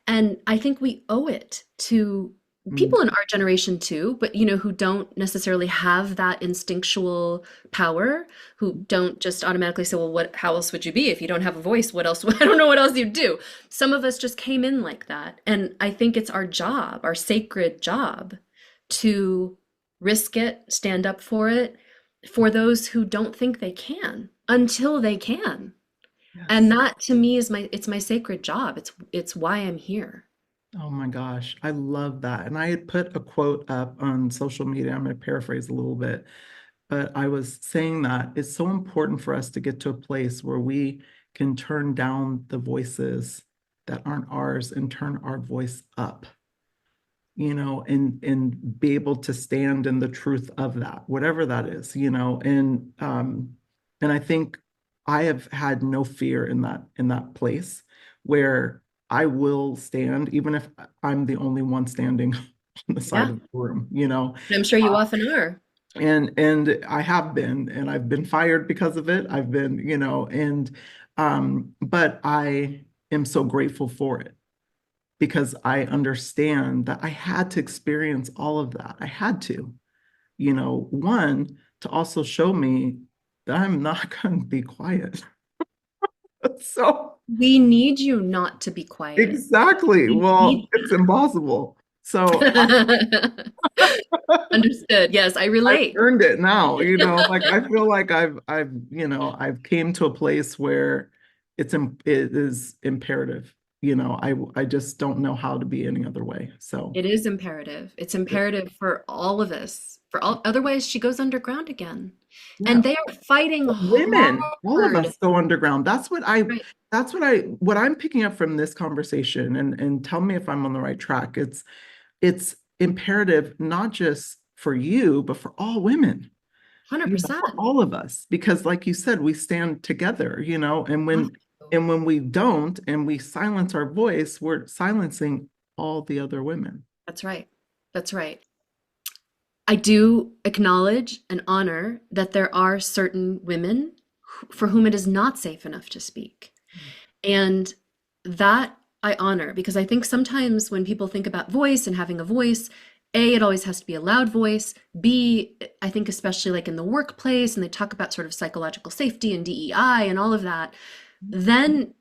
And I think we owe it to Mm, people in our generation too, but who don't necessarily have that instinctual power, who don't just automatically say, well, how else would you be if you don't have a voice? What else? I don't know what else you'd do. Some of us just came in like that. And I think it's our job, our sacred job, to risk it, stand up for it, for those who don't think they can until they can. And yes. that to me is my sacred job. It's why I'm here. Oh my gosh, I love that. And I had put a quote up on social media. I'm going to paraphrase a little bit, but I was saying that it's so important for us to get to a place where we can turn down the voices that aren't ours and turn our voice up, and be able to stand in the truth of that, whatever that is, and I think I have had no fear in that place where I will stand, even if I'm the only one standing on the side Yeah. of the room, And I'm sure you often are. and I have been, and I've been fired because of it. I've been, and but I am so grateful for it because I understand that I had to experience all of that. I had to, one, to also show me that I'm not going to be quiet. So, We need you not to be quiet. exactly. We Well, need it's impossible. So that. Understood. Yes, I I've relate. earned it now, like I feel like I've came to a place where it is imperative. I just don't know how to be any other way. So, It is imperative. It's yeah. imperative for all of us. For all, otherwise she goes underground again. And Yeah. they are fighting Women, all of hard. us go underground. Right. What I'm picking up from this conversation, and tell me if I'm on the right track. It's imperative not just for you, but for all women, for 100%. all of us, because like you said, we stand together, and Have when to. and when we don't and we silence our voice, we're silencing all the other women. That's right. That's right. I do acknowledge and honor that there are certain women for whom it is not safe enough to speak. And that I honor because I think sometimes when people think about voice and having a voice, A, it always has to be a loud voice. B, I think especially like in the workplace and they talk about sort of psychological safety and DEI and all of that, then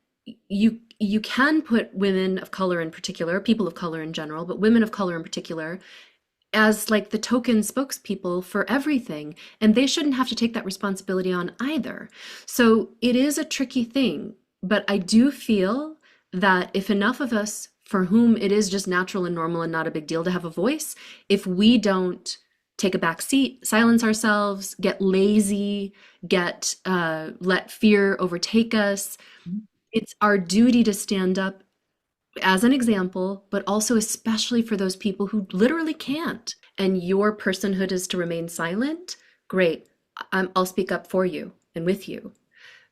you can put women of color in particular, people of color in general, but women of color in particular as like the token spokespeople for everything. And they shouldn't have to take that responsibility on either. So it is a tricky thing. But I do feel that if enough of us for whom it is just natural and normal and not a big deal to have a voice, if we don't take a back seat, silence ourselves, get lazy, get let fear overtake us, it's our duty to stand up as an example, but also especially for those people who literally can't. And your personhood is to remain silent. Great. I'll speak up for you and with you.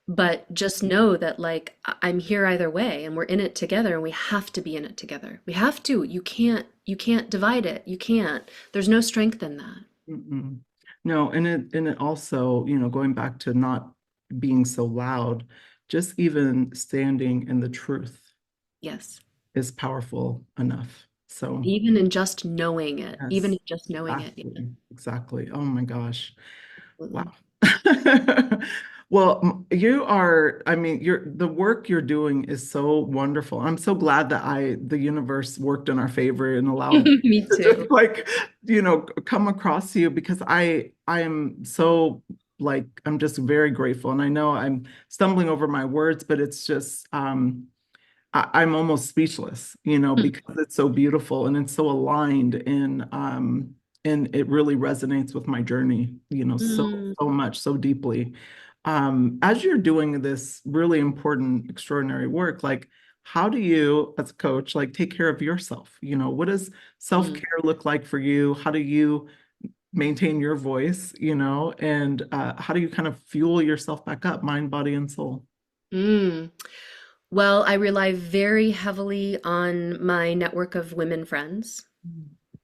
But just know that like I'm here either way and we're in it together and we have to be in it together. We have to. You can't divide it. You can't. There's no strength in that. Mm-mm. No, and it also, going back to not being so loud, just even standing in the truth Yes. is powerful enough. So, Even in just knowing it. Even yes, in just knowing it. Yeah, exactly. Exactly. Oh my gosh. Wow. absolutely. Well, you are, I mean, the work you're doing is so wonderful. I'm so glad that the universe worked in our favor and allowed me Me to too. just like, come across you because I am so like, I'm just very grateful. And I know I'm stumbling over my words, but it's just, I'm almost speechless, because it's so beautiful and it's so aligned and it really resonates with my journey, Mm, so much, so deeply. As you're doing this really important, extraordinary work, like how do you, as a coach, like take care of yourself? What does mm, self-care look like for you? How do you maintain your voice, and how do you kind of fuel yourself back up, mind, body, and soul? mm. Well, I rely very heavily on my network of women friends,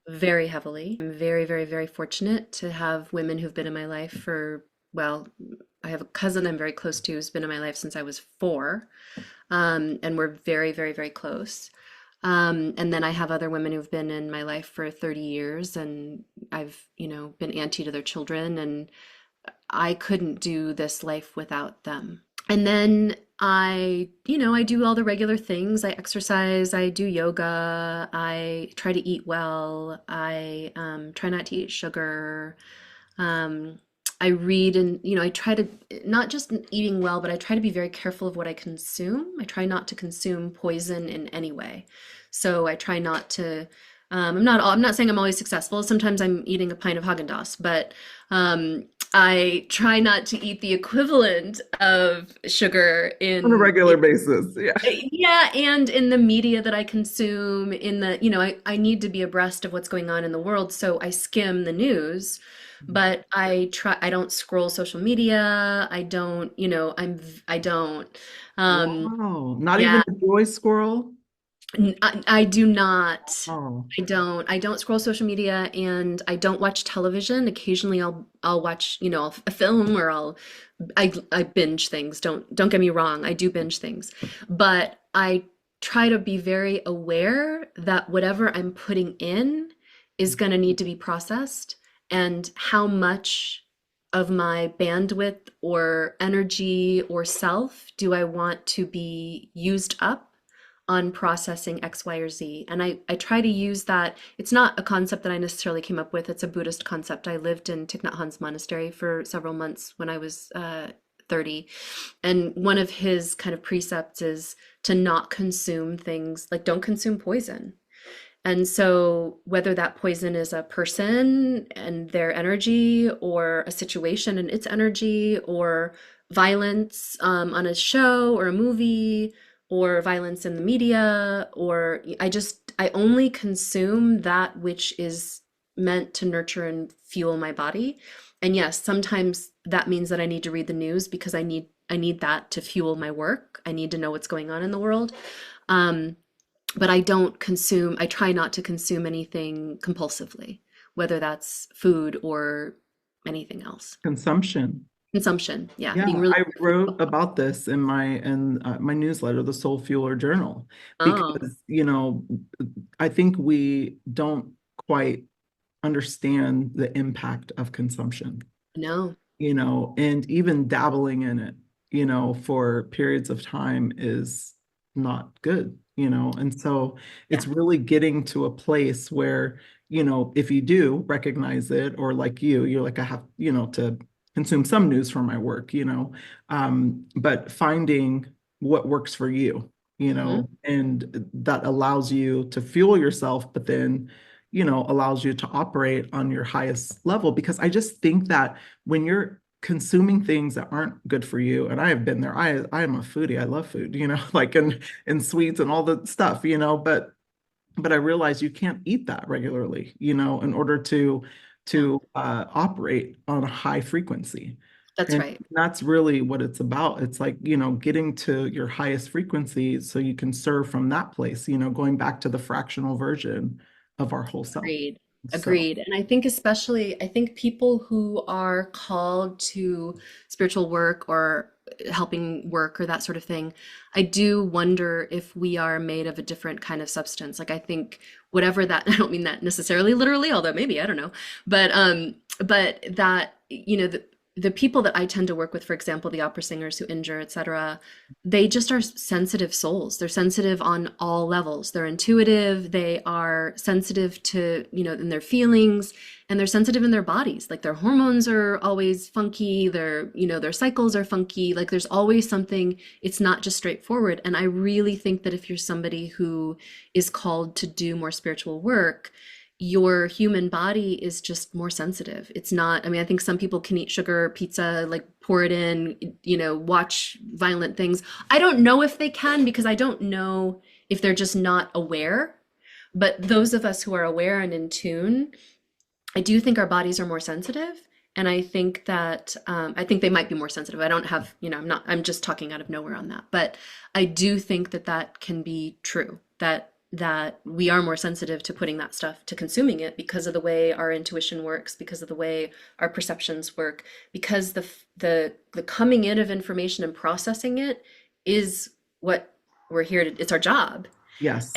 very heavily. I'm very, very, very fortunate to have women who've been in my life for, well, I have a cousin I'm very close to who's been in my life since I was 4. And we're very, very, very close. And then I have other women who've been in my life for 30 years, and I've, been auntie to their children, and I couldn't do this life without them. And then I do all the regular things. I exercise, I do yoga, I try to eat well, I try not to eat sugar. Um, I read and, I try to, not just eating well, but I try to be very careful of what I consume. I try not to consume poison in any way. So I try not to, I'm not saying I'm always successful. Sometimes I'm eating a pint of Haagen-Dazs, but I try not to eat the equivalent of sugar On a in, regular basis. Yeah. yeah, and in the media that I consume, I need to be abreast of what's going on in the world, so I skim the news, but I don't scroll social media. I don't, I don't. Um, Wow. Not even yeah, a joy squirrel? I do not. Oh, I don't scroll social media, and I don't watch television. Occasionally I'll watch, a film, or I binge things. Don't get me wrong. I do binge things. But I try to be very aware that whatever I'm putting in is going to need to be processed, and how much of my bandwidth or energy or self do I want to be used up on processing X, Y, or Z. And I try to use that. It's not a concept that I necessarily came up with. It's a Buddhist concept. I lived in Thich Nhat Hanh's monastery for several months when I was 30. And one of his kind of precepts is to not consume things, like don't consume poison. And so, whether that poison is a person and their energy, or a situation and its energy, or violence on a show or a movie, or violence in the media, or I only consume that which is meant to nurture and fuel my body. And yes, sometimes that means that I need to read the news because I need that to fuel my work. I need to know what's going on in the world. Um, but I try not to consume anything compulsively, whether that's food or anything else. consumption. Consumption, yeah, being Yeah, really I mindful. wrote about this in my newsletter, the Soul Fueler Journal, Oh, because I think we don't quite understand the impact of consumption. no, And even dabbling in it, for periods of time is not good, And so yeah, it's really getting to a place where, if you do recognize it, or like you're like, I have, to consume some news from my work, but finding what works for you, hmm, and that allows you to fuel yourself, but then, allows you to operate on your highest level. Because I just think that when you're consuming things that aren't good for you, and I have been there. I am a foodie. I love food, like and sweets and all the stuff, but I realize you can't eat that regularly, in order to no, operate on a high frequency. that's And right. that's really what it's about. It's like, getting to your highest frequency so you can serve from that place, going back to the fractional version of our whole self. Agreed. So Agreed. And I think people who are called to spiritual work or helping work or that sort of thing, I do wonder if we are made of a different kind of substance. Like I think whatever that, I don't mean that necessarily literally, although maybe, I don't know. But that, the people that I tend to work with, for example, the opera singers who injure, etc., they just are sensitive souls. They're sensitive on all levels. They're intuitive, they are sensitive to, in their feelings, and they're sensitive in their bodies. Like their hormones are always funky, their cycles are funky. Like there's always something, it's not just straightforward. And I really think that if you're somebody who is called to do more spiritual work, your human body is just more sensitive. It's not, I mean, I think some people can eat sugar, pizza, like pour it in, watch violent things. I don't know if they can because I don't know if they're just not aware. But those of us who are aware and in tune, I do think our bodies are more sensitive. And I think that, I think they might be more sensitive. I don't have, I'm just talking out of nowhere on that. But I do think that that can be true, that we are more sensitive to putting that stuff, to consuming it because of the way our intuition works, because of the way our perceptions work, because the coming in of information and processing it is what we're here to, it's our job. And Yes.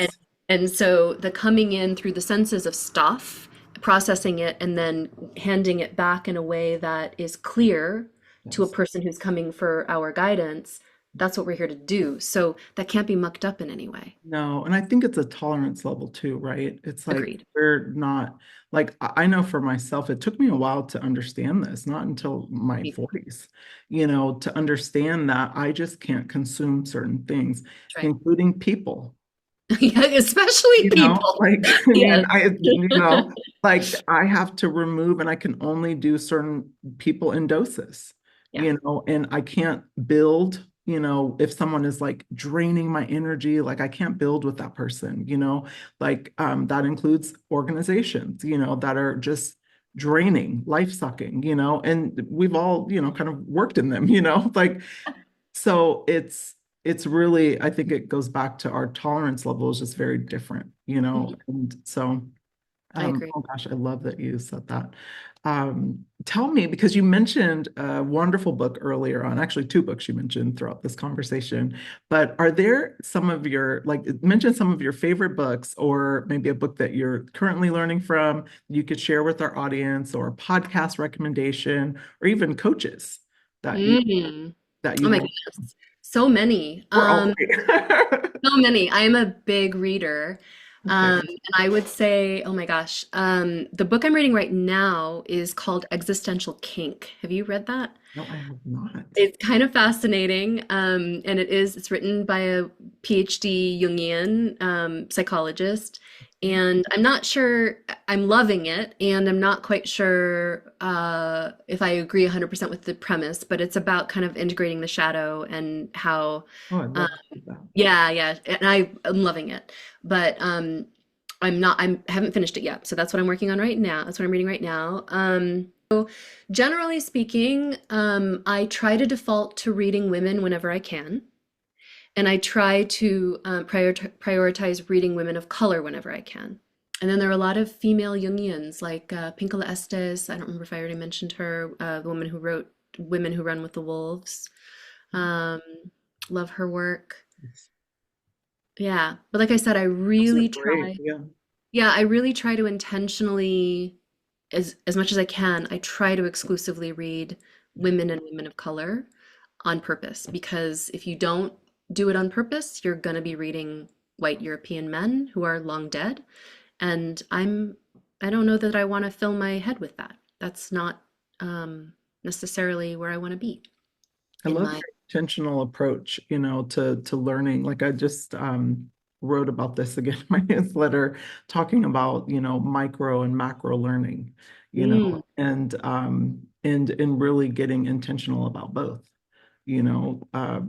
and so the coming in through the senses of stuff, processing it, and then handing it back in a way that is clear to a Yes. person who's coming for our guidance, that's what we're here to do. So that can't be mucked up in any way. No, and I think it's a tolerance level too, right? It's like Agreed. we're not like I know for myself, it took me a while to understand this, not until my That's 40s, to understand that I just can't consume certain things, right. including people. Yeah, especially people. Like, I mean, Yes. like I have to remove and I can only do certain people in doses, Yeah. and I can't build, if someone is like draining my energy, like I can't build with that person, like that includes organizations, that are just draining, life sucking, and we've all, kind of worked in them, like so it's really, I think it goes back to our tolerance level is just very different, Mhm. and so I agree. oh gosh, I love that you said that. Tell me, because you mentioned a wonderful book earlier on, actually two books you mentioned throughout this conversation, but are there some of your, like, mention some of your favorite books or maybe a book that you're currently learning from you could share with our audience, or a podcast recommendation, or even coaches that you Mm. that Oh you my love? goodness. So many. We're all great. So many. I am a big reader. Okay. And I would say, oh my gosh, the book I'm reading right now is called Existential Kink. Have you read that? No, I have not. It's kind of fascinating, and it's written by a PhD Jungian psychologist, and I'm not sure I'm loving it, and I'm not quite sure if I agree 100% with the premise, but it's about kind of integrating the shadow and how, Oh, I'd uh, love to do that. yeah, yeah, and I'm loving it, but I haven't finished it yet, so that's what I'm working on right now. That's what I'm reading right now. Generally speaking, I try to default to reading women whenever I can, and I try to prioritize reading women of color whenever I can. And then there are a lot of female Jungians like Pinkola Estes. I don't remember if I already mentioned her, the woman who wrote Women Who Run with the Wolves. Um, Love her work. Yeah, but like I said, I Those are really great. try. Yeah. Yeah, I really try to intentionally, as much as I can, I try to exclusively read women and women of color on purpose because if you don't do it on purpose, you're going to be reading white European men who are long dead, and I don't know that I want to fill my head with that. That's not necessarily where I want to be I in love my. your intentional approach, to learning. Like I just wrote about this again in my newsletter, talking about, micro and macro learning, Mm, and really getting intentional about both,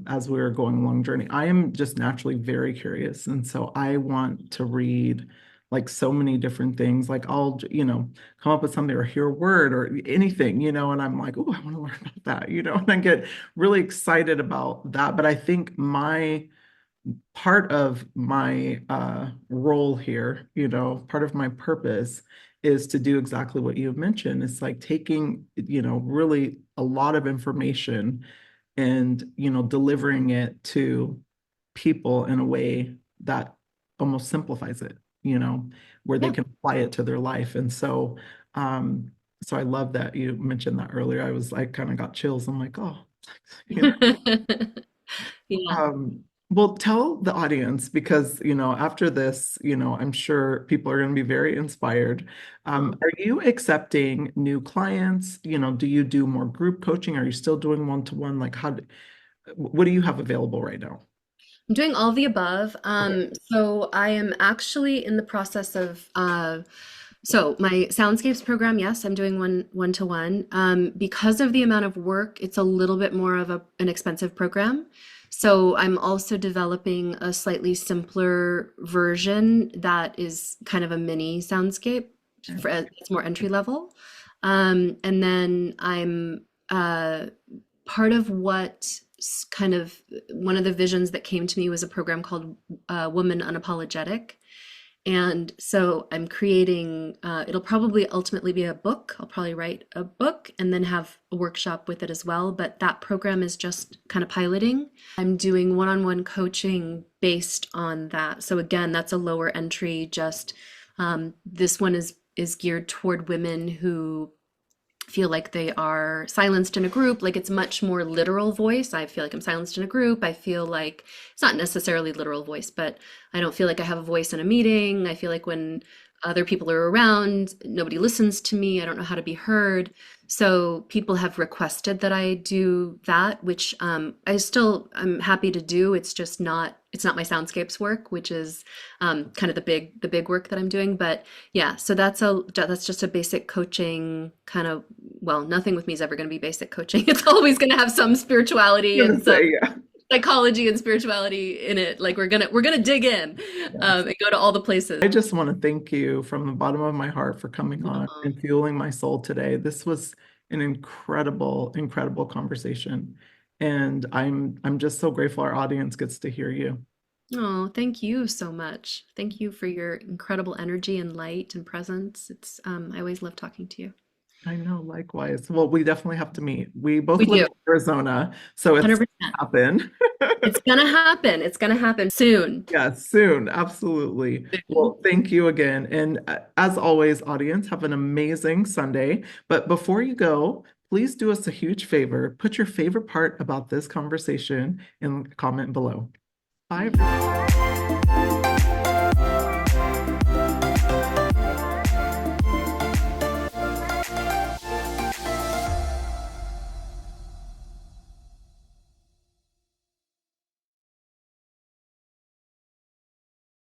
as we're going along journey. I am just naturally very curious. And so I want to read like so many different things. Like I'll, come up with something or hear a word or anything, and I'm like, oh, I want to learn about that, and I get really excited about that. But I think my part of my role here, part of my purpose is to do exactly what you've mentioned. It's like taking, really a lot of information and, delivering it to people in a way that almost simplifies it, where they yeah. can apply it to their life. And so, So I love that you mentioned that earlier. I kind of got chills. I'm like, oh, you know. Yeah. Well, tell the audience because, after this, I'm sure people are going to be very inspired. Are you accepting new clients? Do you do more group coaching? Are you still doing one-to-one? Like, what do you have available right now? I'm doing all of the above. Okay. So I am actually in the process of so my Soundscapes program, yes, I'm doing one to one. Because of the amount of work, it's a little bit more of an expensive program. So I'm also developing a slightly simpler version that is kind of a mini soundscape. It's more entry level. And then I'm part of kind of one of the visions that came to me was a program called Woman Unapologetic. And so I'm creating, it'll probably ultimately be a book. I'll probably write a book and then have a workshop with it as well. But that program is just kind of piloting. I'm doing one-on-one coaching based on that. So again, that's a lower entry, just this one is geared toward women who feel like they are silenced in a group. Like it's much more literal voice. I feel like I'm silenced in a group. I feel like it's not necessarily literal voice, but I don't feel like I have a voice in a meeting. I feel like when other people are around, nobody listens to me. I don't know how to be heard. So people have requested that I do that, which I'm happy to do. It's not my Soundscapes work, which is kind of the big work that I'm doing. But yeah, so that's just a basic coaching kind of, well, nothing with me is ever going to be basic coaching. It's always going to have some spirituality I'm and gonna some say, yeah. psychology and spirituality in it. Like we're gonna dig in Yes. and go to all the places. I just want to thank you from the bottom of my heart for coming on Um, and fueling my soul today. This was an incredible, incredible conversation. And I'm just so grateful our audience gets to hear you. Oh, thank you so much. Thank you for your incredible energy and light and presence. I always love talking to you. I know, likewise. Well, we definitely have to meet. We both We live do. in Arizona, so it's 100%. happen. It's gonna happen. It's gonna happen soon. Yeah, soon. Absolutely. Well, thank you again. And as always, audience, have an amazing Sunday. But before you go, please do us a huge favor. Put your favorite part about this conversation in the comment below. Bye.